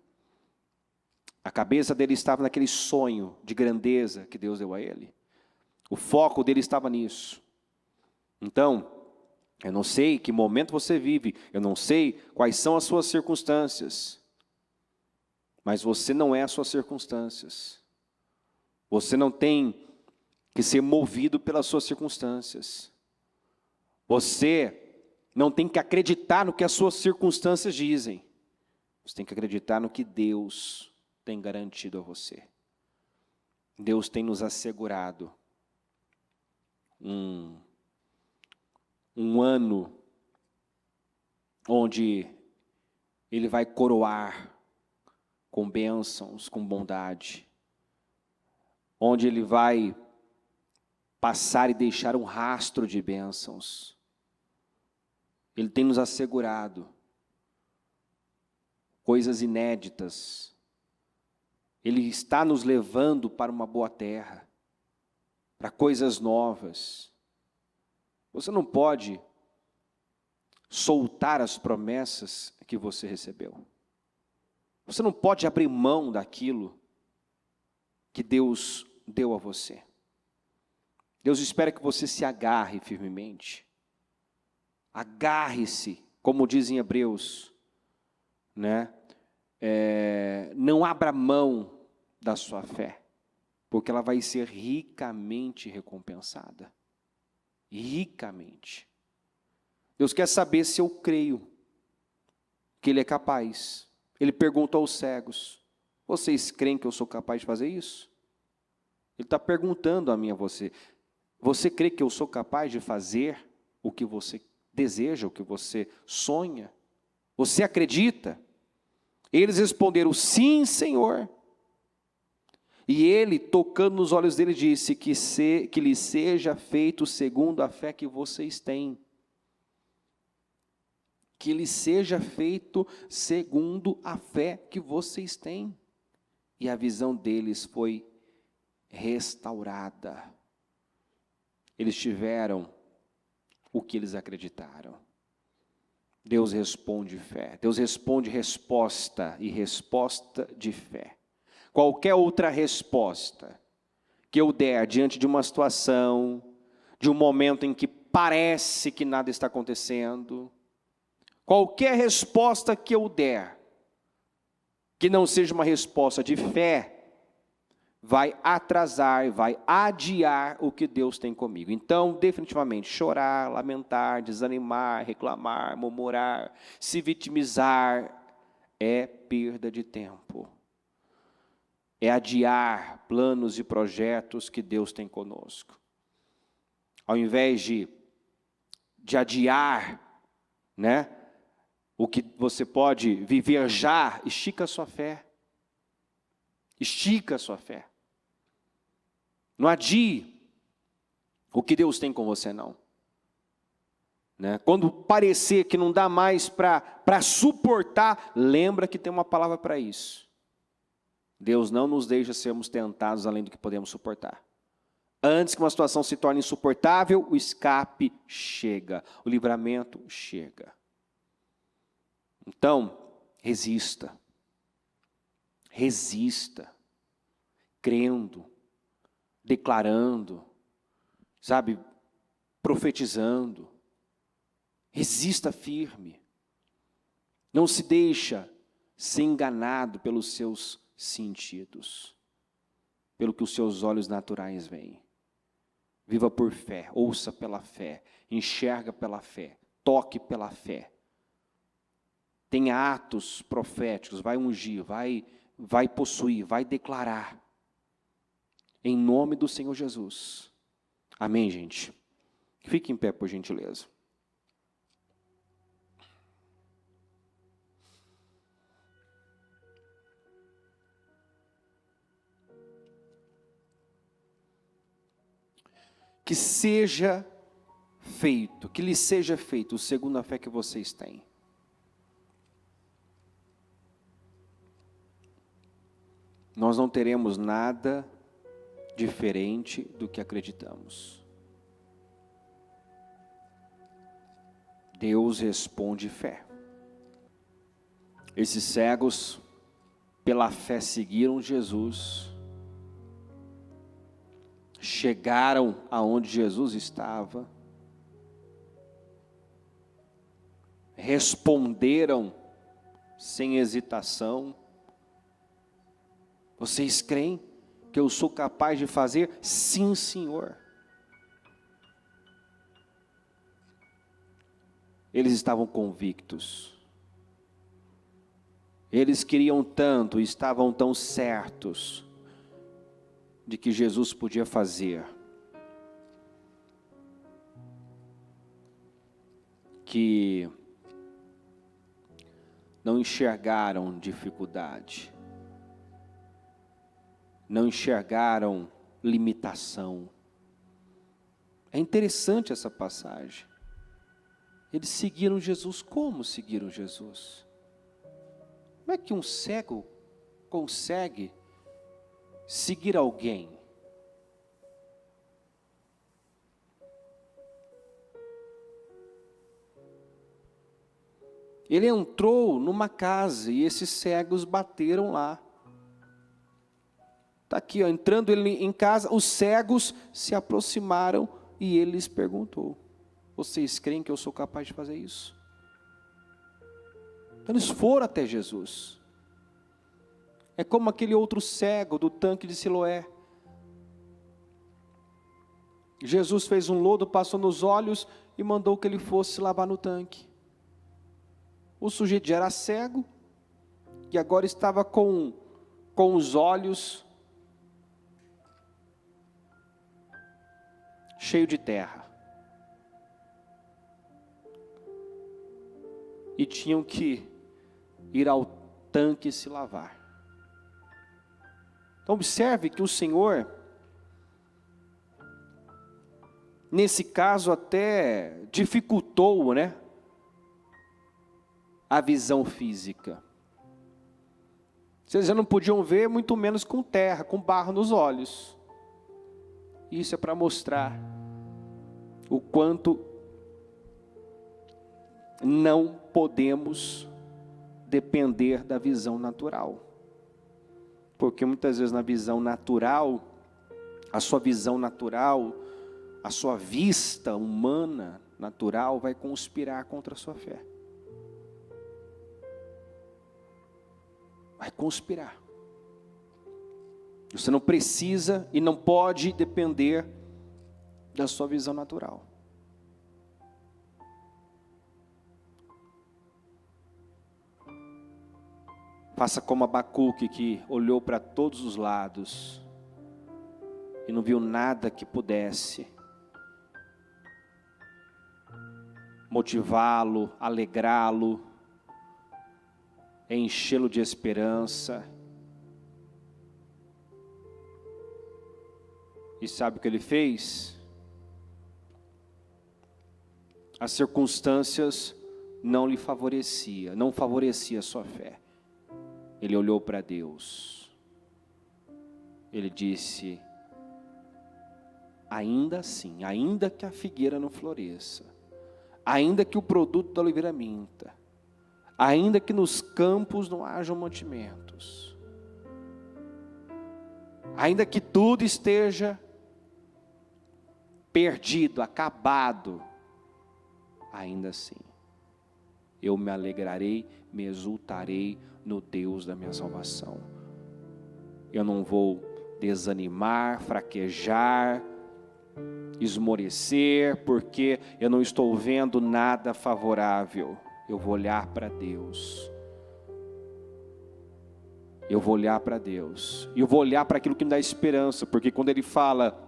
A cabeça dele estava naquele sonho de grandeza que Deus deu a ele. O foco dele estava nisso. Então, eu não sei que momento você vive, eu não sei quais são as suas circunstâncias. Mas você não é as suas circunstâncias. Você não tem que ser movido pelas suas circunstâncias. Você não tem que acreditar no que as suas circunstâncias dizem. Você tem que acreditar no que Deus tem garantido a você. Deus tem nos assegurado um ano onde Ele vai coroar com bênçãos, com bondade, onde Ele vai passar e deixar um rastro de bênçãos. Ele tem nos assegurado coisas inéditas. Ele está nos levando para uma boa terra, para coisas novas. Você não pode soltar as promessas que você recebeu. Você não pode abrir mão daquilo que Deus deu a você. Deus espera que você se agarre firmemente. Agarre-se, como dizem Hebreus, né? Não abra mão da sua fé, porque ela vai ser ricamente recompensada. Ricamente. Deus quer saber se eu creio que Ele é capaz. Ele pergunta aos cegos, vocês creem que eu sou capaz de fazer isso? Ele está perguntando a mim e a você, você crê que eu sou capaz de fazer o que você deseja, o que você sonha? Você acredita? Eles responderam, sim, Senhor. E ele, tocando nos olhos dele, disse que lhe seja feito segundo a fé que vocês têm. Que lhe seja feito segundo a fé que vocês têm. E a visão deles foi restaurada. Eles tiveram o que eles acreditaram. Deus responde fé. Deus responde resposta e resposta de fé. Qualquer outra resposta que eu der diante de uma situação, de um momento em que parece que nada está acontecendo, qualquer resposta que eu der, que não seja uma resposta de fé, vai atrasar, vai adiar o que Deus tem comigo. Então, definitivamente, chorar, lamentar, desanimar, reclamar, murmurar, se vitimizar, é perda de tempo. É adiar planos e projetos que Deus tem conosco. Ao invés de adiar, né, o que você pode viver já, estica a sua fé. Estica a sua fé. Não adie o que Deus tem com você, não. Né? Quando parecer que não dá mais para suportar, lembra que tem uma palavra para isso. Deus não nos deixa sermos tentados além do que podemos suportar. Antes que uma situação se torne insuportável, o escape chega, o livramento chega. Então, resista. Resista. Crendo, declarando, sabe, profetizando. Resista firme. Não se deixa ser enganado pelos seus sentidos, pelo que os seus olhos naturais veem. Viva por fé, ouça pela fé, enxerga pela fé, toque pela fé. Tenha atos proféticos, vai ungir, vai possuir, vai declarar. Em nome do Senhor Jesus. Amém, gente? Fique em pé, por gentileza. Que seja feito, que lhe seja feito segundo a fé que vocês têm. Nós não teremos nada diferente do que acreditamos. Deus responde fé. Esses cegos, pela fé, seguiram Jesus. Chegaram aonde Jesus estava. Responderam sem hesitação. Vocês creem que eu sou capaz de fazer? Sim, Senhor. Eles estavam convictos. Eles queriam tanto, estavam tão certos de que Jesus podia fazer, que não enxergaram dificuldade, não enxergaram limitação. É interessante essa passagem. Eles seguiram Jesus. Como seguiram Jesus? Como é que um cego consegue seguir alguém? Ele entrou numa casa e esses cegos bateram lá. Está aqui, ó, entrando ele em casa, os cegos se aproximaram e ele lhes perguntou: vocês creem que eu sou capaz de fazer isso? Então eles foram até Jesus. É como aquele outro cego do tanque de Siloé. Jesus fez um lodo, passou nos olhos e mandou que ele fosse lavar no tanque. O sujeito já era cego e agora estava com os olhos cheios de terra. e tinham que ir ao tanque se lavar. Então observe que o Senhor, nesse caso até dificultou, a visão física. Vocês já não podiam ver, muito menos com terra, com barro nos olhos. Isso é para mostrar o quanto não podemos depender da visão natural. Porque muitas vezes na visão natural, a sua visão natural, a sua vista humana natural vai conspirar contra a sua fé. Vai conspirar. Você não precisa e não pode depender da sua visão natural. Faça como Abacuque, que olhou para todos os lados e não viu nada que pudesse motivá-lo, alegrá-lo, enchê-lo de esperança. E sabe o que ele fez? As circunstâncias não lhe favoreciam, não favorecia a sua fé. Ele olhou para Deus. Ele disse: ainda assim, ainda que a figueira não floresça, ainda que o produto da oliveira minta, ainda que nos campos não hajam mantimentos, ainda que tudo esteja perdido, acabado, ainda assim, eu me alegrarei, me exultarei no Deus da minha salvação. Eu não vou desanimar, fraquejar, esmorecer, porque eu não estou vendo nada favorável. Eu vou olhar para Deus. Eu vou olhar para Deus. E eu vou olhar para aquilo que me dá esperança, porque quando ele fala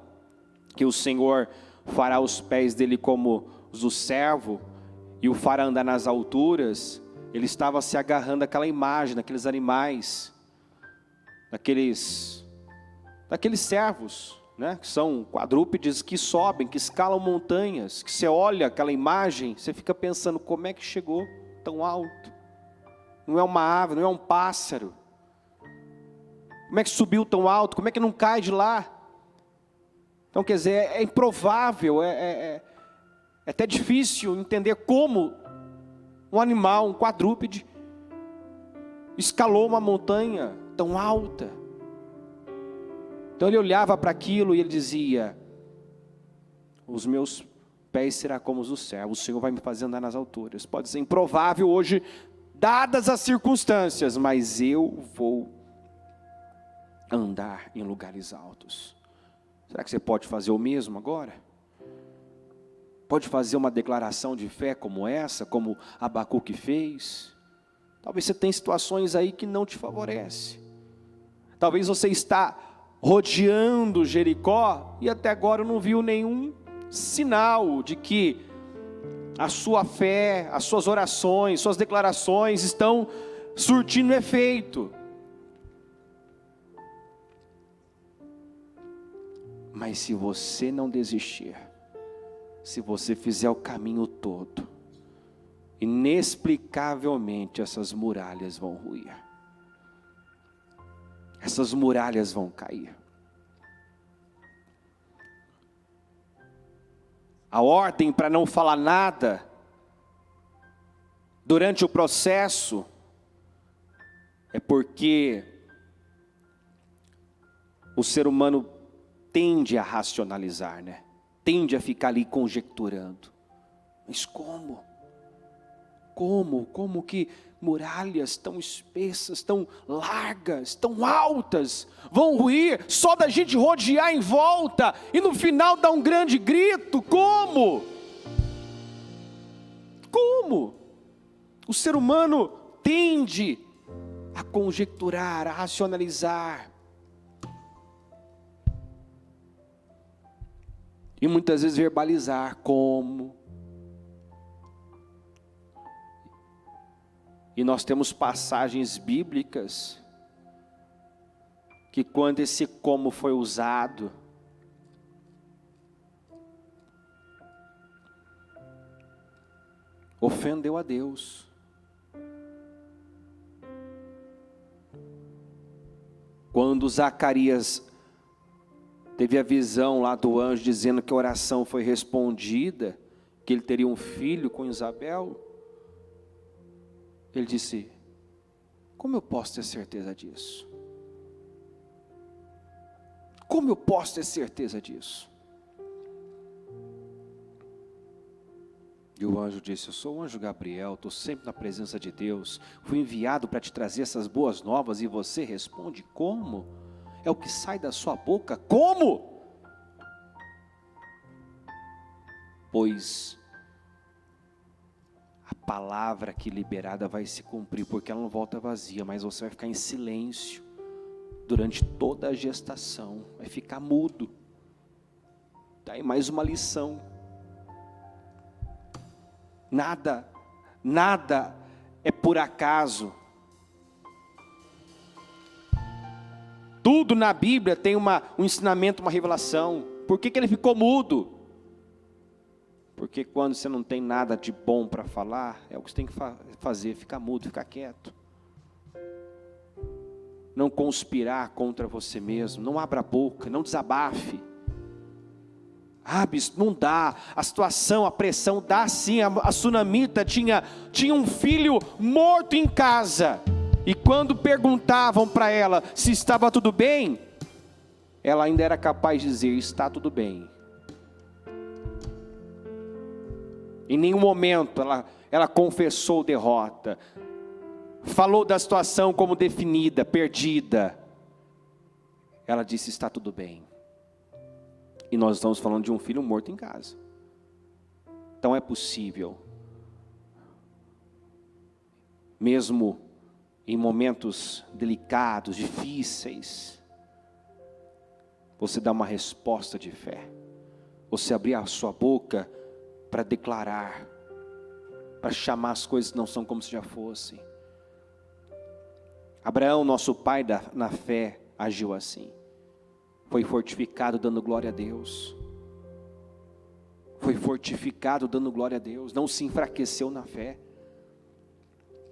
que o Senhor fará os pés dele como os do servo e o fará andar nas alturas, ele estava se agarrando àquela imagem, daqueles animais, daqueles servos, que são quadrúpedes que sobem, que escalam montanhas, que você olha aquela imagem, você fica pensando, como é que chegou tão alto? Não é uma ave, não é um pássaro. Como é que subiu tão alto? Como é que não cai de lá? Então, quer dizer, é improvável, é até difícil entender como um animal, um quadrúpede, escalou uma montanha tão alta. Então ele olhava para aquilo e ele dizia: os meus pés serão como os do céu, o Senhor vai me fazer andar nas alturas. Pode ser improvável hoje, dadas as circunstâncias, mas eu vou andar em lugares altos. Será que você pode fazer o mesmo agora? Pode fazer uma declaração de fé como essa, como Abacuque fez? Talvez você tenha situações aí que não te favorecem. Talvez você está rodeando Jericó e até agora não viu nenhum sinal de que a sua fé, as suas orações, suas declarações estão surtindo efeito. Mas se você não desistir, se você fizer o caminho todo, inexplicavelmente essas muralhas vão ruir. Essas muralhas vão cair. A ordem para não falar nada durante o processo é porque o ser humano tende a racionalizar, tende a ficar ali conjecturando. Mas como? Como que muralhas tão espessas, tão largas, tão altas, vão ruir só da gente rodear em volta e no final dar um grande grito? Como? Como? O ser humano tende a conjecturar, a racionalizar. E muitas vezes verbalizar como. E nós temos passagens bíblicas que quando esse como foi usado, ofendeu a Deus. Quando Zacarias teve a visão lá do anjo dizendo que a oração foi respondida, que ele teria um filho com Isabel, ele disse: como eu posso ter certeza disso? Como eu posso ter certeza disso? E o anjo disse: eu sou o anjo Gabriel, estou sempre na presença de Deus, fui enviado para te trazer essas boas novas, e você responde: como? É o que sai da sua boca, como? Pois a palavra aqui liberada vai se cumprir, porque ela não volta vazia, mas você vai ficar em silêncio durante toda a gestação, vai ficar mudo. Daí mais uma lição: nada é por acaso. Tudo na Bíblia tem um ensinamento, uma revelação. Por que ele ficou mudo? Porque quando você não tem nada de bom para falar, é o que você tem que fazer, ficar mudo, ficar quieto. Não conspirar contra você mesmo, não abra a boca, não desabafe. Bispo, não dá, a situação, a pressão dá sim. A sunamita tinha um filho morto em casa, e quando perguntavam para ela se estava tudo bem, ela ainda era capaz de dizer: está tudo bem. Em nenhum momento ela confessou derrota, falou da situação como definida, perdida. Ela disse: está tudo bem. E nós estamos falando de um filho morto em casa. Então é possível, mesmo em momentos delicados, difíceis, você dar uma resposta de fé. Você abrir a sua boca para declarar, para chamar as coisas que não são como se já fossem. Abraão, nosso pai na fé, agiu assim. Foi fortificado dando glória a Deus. Foi fortificado dando glória a Deus. Não se enfraqueceu na fé.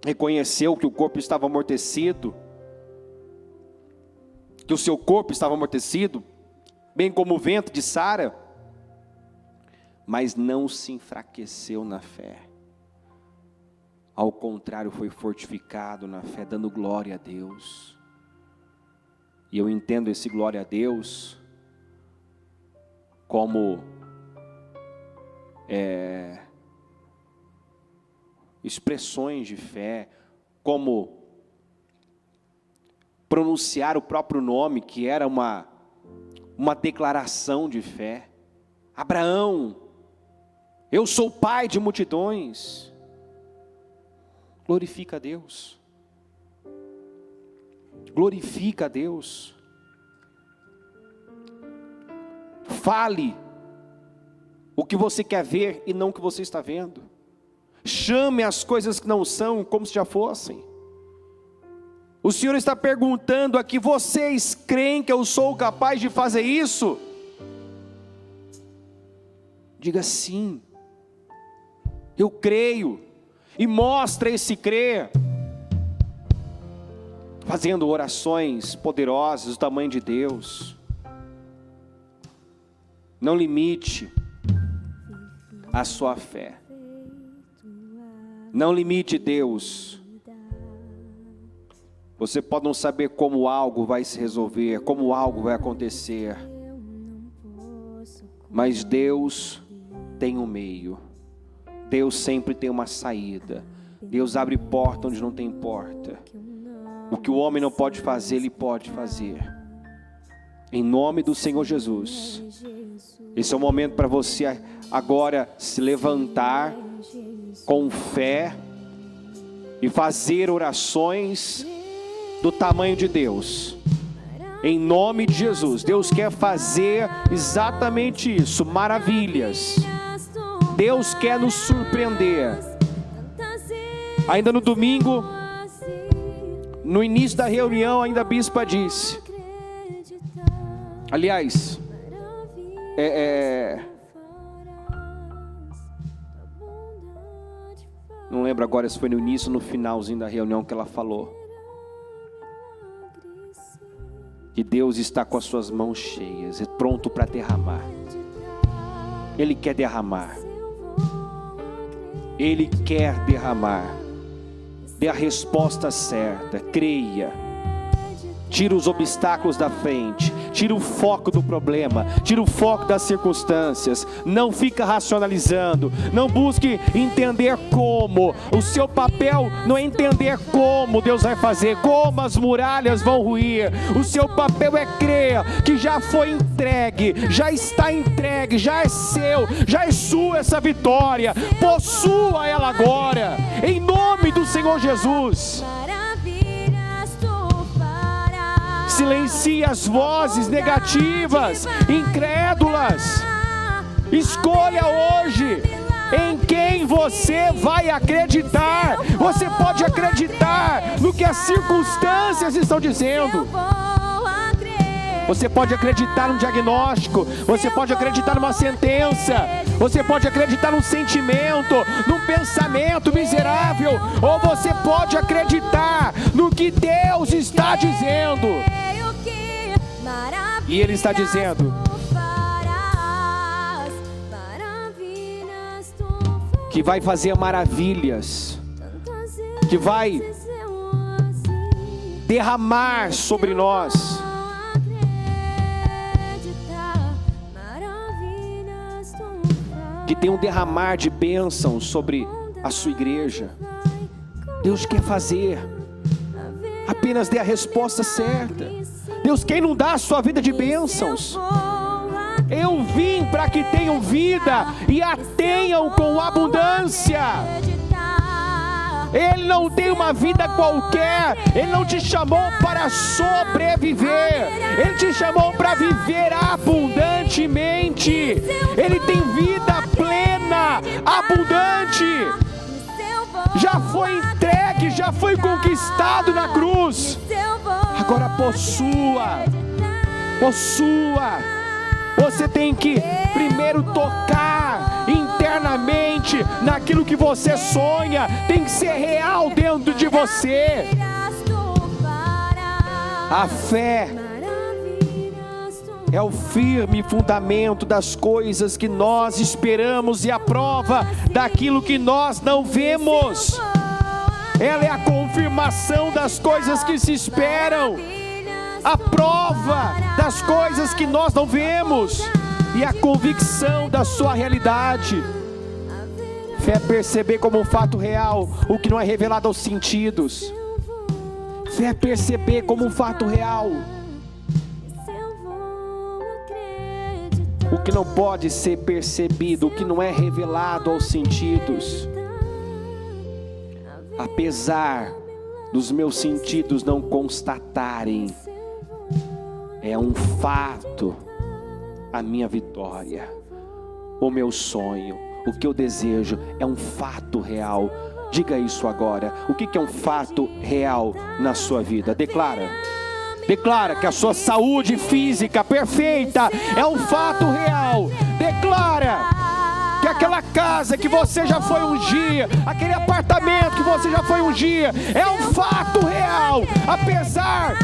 Reconheceu que o corpo estava amortecido. Que o seu corpo estava amortecido, bem como o ventre de Sara. Mas não se enfraqueceu na fé. Ao contrário, foi fortificado na fé, dando glória a Deus. E eu entendo esse glória a Deus como expressões de fé, como pronunciar o próprio nome, que era uma declaração de fé. Abraão, eu sou pai de multidões. Glorifica a Deus. Glorifica a Deus. Fale o que você quer ver e não o que você está vendo. Chame as coisas que não são como se já fossem. O Senhor está perguntando aqui: vocês creem que eu sou capaz de fazer isso? Diga sim, eu creio. E mostra esse crer, fazendo orações poderosas do tamanho de Deus. Não limite a sua fé. Não limite Deus. Você pode não saber como algo vai se resolver, como algo vai acontecer, mas Deus tem um meio. Deus sempre tem uma saída. Deus abre porta onde não tem porta. O que o homem não pode fazer, Ele pode fazer. Em nome do Senhor Jesus. Esse é o momento para você agora se levantar com fé e fazer orações do tamanho de Deus. Em nome de Jesus. Deus quer fazer exatamente isso, maravilhas. Deus quer nos surpreender. Ainda no domingo No início da reunião, ainda a bispa disse, aliás, não lembro agora se foi no início ou no finalzinho da reunião que ela falou, que Deus está com as suas mãos cheias e pronto para derramar. Ele quer derramar. Ele quer derramar. Dê a resposta certa, creia. Tira os obstáculos da frente, tira o foco do problema, tira o foco das circunstâncias. Não fica racionalizando, não busque entender como. O seu papel não é entender como Deus vai fazer, como as muralhas vão ruir. O seu papel é crer que já foi entregue, já está entregue, já é seu, já é sua essa vitória. Possua ela agora, em nome do Senhor Jesus. Silencie as vozes negativas, incrédulas. Escolha hoje em quem você vai acreditar. Você pode acreditar no que as circunstâncias estão dizendo. Você pode acreditar num diagnóstico, você pode acreditar numa sentença, você pode acreditar num sentimento, num pensamento miserável, ou você pode acreditar no que Deus está dizendo. E Ele está dizendo que vai fazer maravilhas, que vai derramar sobre nós. Que tem um derramar de bênçãos sobre a sua igreja. Deus quer fazer. Apenas dê a resposta certa. Deus quer inundar a sua vida de bênçãos. Eu vim para que tenham vida e a tenham com abundância. Ele não tem uma vida qualquer. Ele não te chamou para sobreviver. Ele te chamou para viver abundantemente. Ele tem vida plena, abundante. Já foi entregue, já foi conquistado na cruz. Agora possua. Você tem que primeiro tocar internamente naquilo que você sonha. Tem que ser real dentro de você. A fé é o firme fundamento das coisas que nós esperamos e a prova daquilo que nós não vemos. Ela é a confirmação das coisas que se esperam, a prova das coisas que nós não vemos e a convicção da sua realidade. Fé é perceber como um fato real o que não é revelado aos sentidos. Fé é perceber como um fato real o que não pode ser percebido, o que não é revelado aos sentidos. Apesar dos meus sentidos não constatarem, é um fato a minha vitória, o meu sonho, o que eu desejo é um fato real. Diga isso agora. O que é um fato real na sua vida? Declara que a sua saúde física perfeita é um fato real. Declara que aquela casa que você já foi um dia, aquele apartamento que você já foi um dia, é um fato real, apesar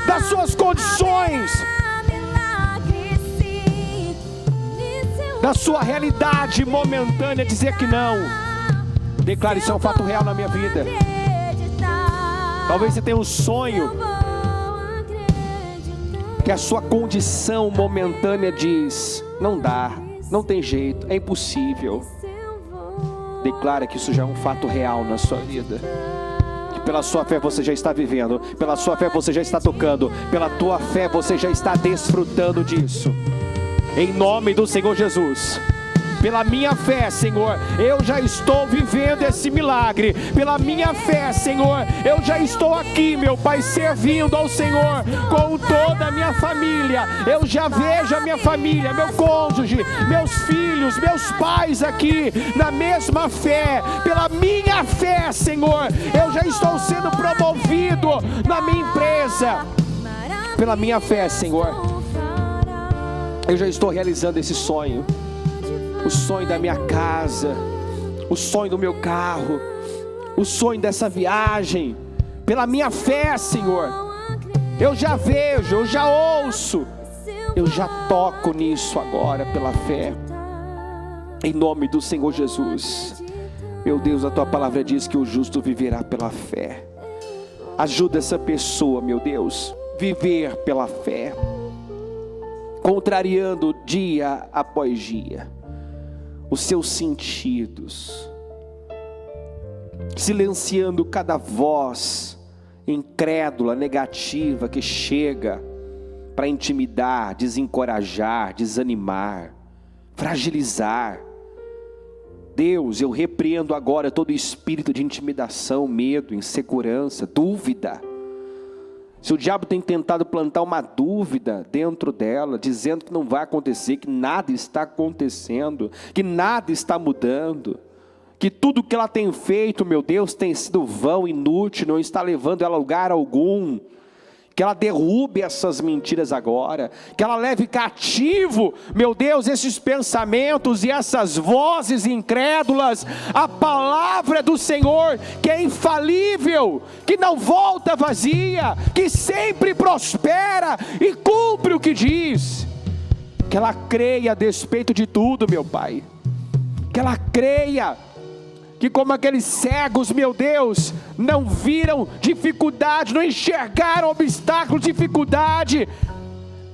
das suas condições, da sua realidade momentânea dizer que não. Declare: isso é um fato real na minha vida. Talvez você tenha um sonho que a sua condição momentânea diz: não dá, não tem jeito, é impossível. Declara que isso já é um fato real na sua vida. Que pela sua fé você já está vivendo, pela sua fé você já está tocando, pela tua fé você já está desfrutando disso. Em nome do Senhor Jesus. Pela minha fé, Senhor, eu já estou vivendo esse milagre. Pela minha fé, Senhor, eu já estou aqui, meu Pai, servindo ao Senhor com toda a minha família. Eu já vejo a minha família, meu cônjuge, meus filhos, meus pais aqui na mesma fé. Pela minha fé, Senhor, eu já estou sendo promovido na minha empresa. Pela minha fé, Senhor, eu já estou realizando esse sonho. O sonho da minha casa, o sonho do meu carro, o sonho dessa viagem. Pela minha fé, Senhor, eu já vejo, eu já ouço, eu já toco nisso agora pela fé. Em nome do Senhor Jesus. Meu Deus, a tua palavra diz que o justo viverá pela fé. Ajuda essa pessoa, meu Deus, viver pela fé, contrariando dia após dia os seus sentidos, silenciando cada voz incrédula, negativa que chega para intimidar, desencorajar, desanimar, fragilizar. Deus, eu repreendo agora todo espírito de intimidação, medo, insegurança, dúvida. Se o diabo tem tentado plantar uma dúvida dentro dela, dizendo que não vai acontecer, que nada está acontecendo, que nada está mudando, que tudo que ela tem feito, meu Deus, tem sido vão, inútil, não está levando ela a lugar algum, que ela derrube essas mentiras agora, que ela leve cativo, meu Deus, esses pensamentos e essas vozes incrédulas, a palavra do Senhor, que é infalível, que não volta vazia, que sempre prospera e cumpre o que diz. Que ela creia a despeito de tudo, meu Pai, que ela creia que como aqueles cegos, meu Deus, não viram dificuldade, não enxergaram obstáculos, dificuldade,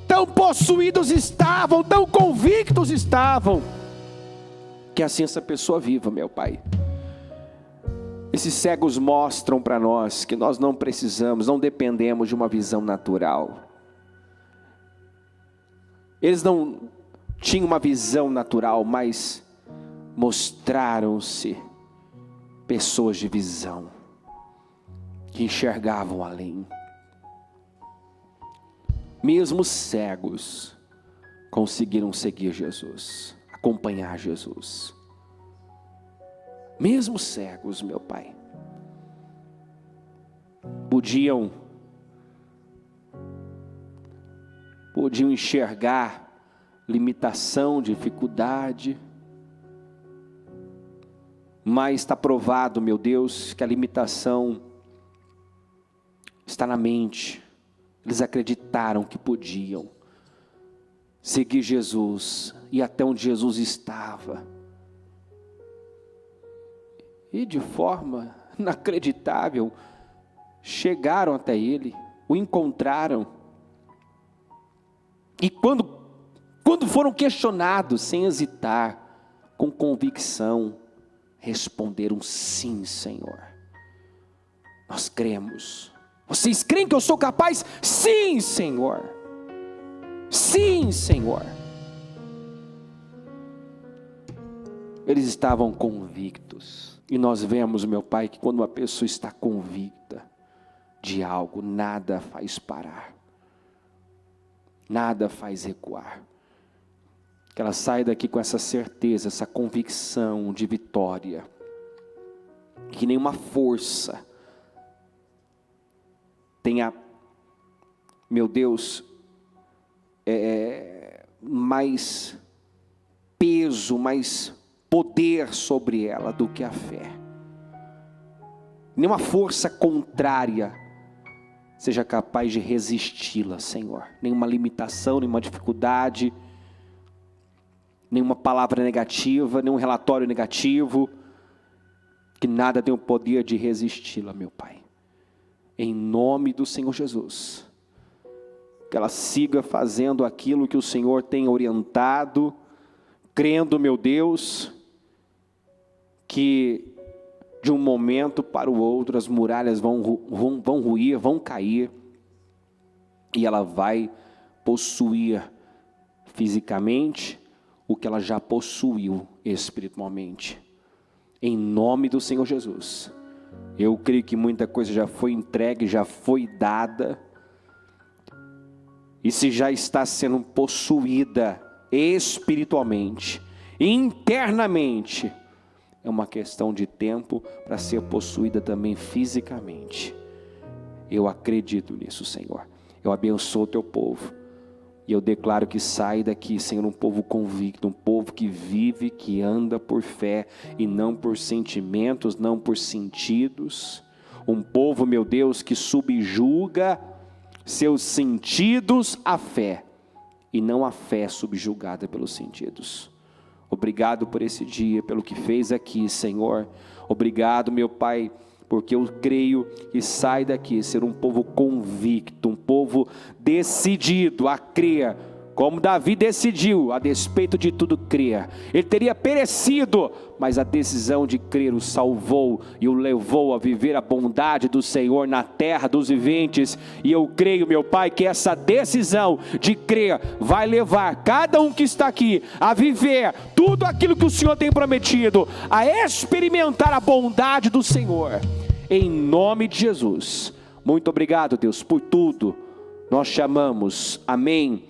tão possuídos estavam, tão convictos estavam, que assim essa pessoa viva, meu Pai. Esses cegos mostram para nós que nós não precisamos, não dependemos de uma visão natural. Eles não tinham uma visão natural, mas mostraram-se pessoas de visão, que enxergavam além. Mesmo cegos, conseguiram seguir Jesus, acompanhar Jesus. Mesmo cegos, meu Pai, podiam enxergar limitação, dificuldade, mas está provado, meu Deus, que a limitação está na mente. Eles acreditaram que podiam seguir Jesus, e até onde Jesus estava, e de forma inacreditável, chegaram até Ele, o encontraram, e quando foram questionados, sem hesitar, com convicção, responderam: sim, Senhor, nós cremos. Vocês creem que eu sou capaz? Sim, Senhor. Sim, Senhor. Eles estavam convictos. E nós vemos, meu Pai, que quando uma pessoa está convicta de algo, nada faz parar, nada faz recuar. Que ela saia daqui com essa certeza, essa convicção de vitória, que nenhuma força tenha, meu Deus, mais peso, mais poder sobre ela do que a fé. Nenhuma força contrária seja capaz de resisti-la, Senhor. Nenhuma limitação, nenhuma dificuldade, nenhuma palavra negativa, nenhum relatório negativo, que nada tem o poder de resisti-la, meu Pai. Em nome do Senhor Jesus, que ela siga fazendo aquilo que o Senhor tem orientado, crendo, meu Deus, que de um momento para o outro as muralhas vão ruir, vão cair, e ela vai possuir fisicamente o que ela já possuiu espiritualmente. Em nome do Senhor Jesus. Eu creio que muita coisa já foi entregue, já foi dada. E se já está sendo possuída espiritualmente, internamente, é uma questão de tempo para ser possuída também fisicamente. Eu acredito nisso, Senhor. Eu abençoo o teu povo. E eu declaro que sai daqui, Senhor, um povo convicto, um povo que vive, que anda por fé e não por sentimentos, não por sentidos. Um povo, meu Deus, que subjuga seus sentidos à fé e não a fé subjugada pelos sentidos. Obrigado por esse dia, pelo que fez aqui, Senhor. Obrigado, meu Pai, porque eu creio que sai daqui ser um povo convicto, um povo decidido a crer, como Davi decidiu, a despeito de tudo crer. Ele teria perecido, mas a decisão de crer o salvou e o levou a viver a bondade do Senhor na terra dos viventes. E eu creio, meu Pai, que essa decisão de crer vai levar cada um que está aqui a viver tudo aquilo que o Senhor tem prometido, a experimentar a bondade do Senhor. Em nome de Jesus. Muito obrigado, Deus, por tudo. Nós chamamos. Amém.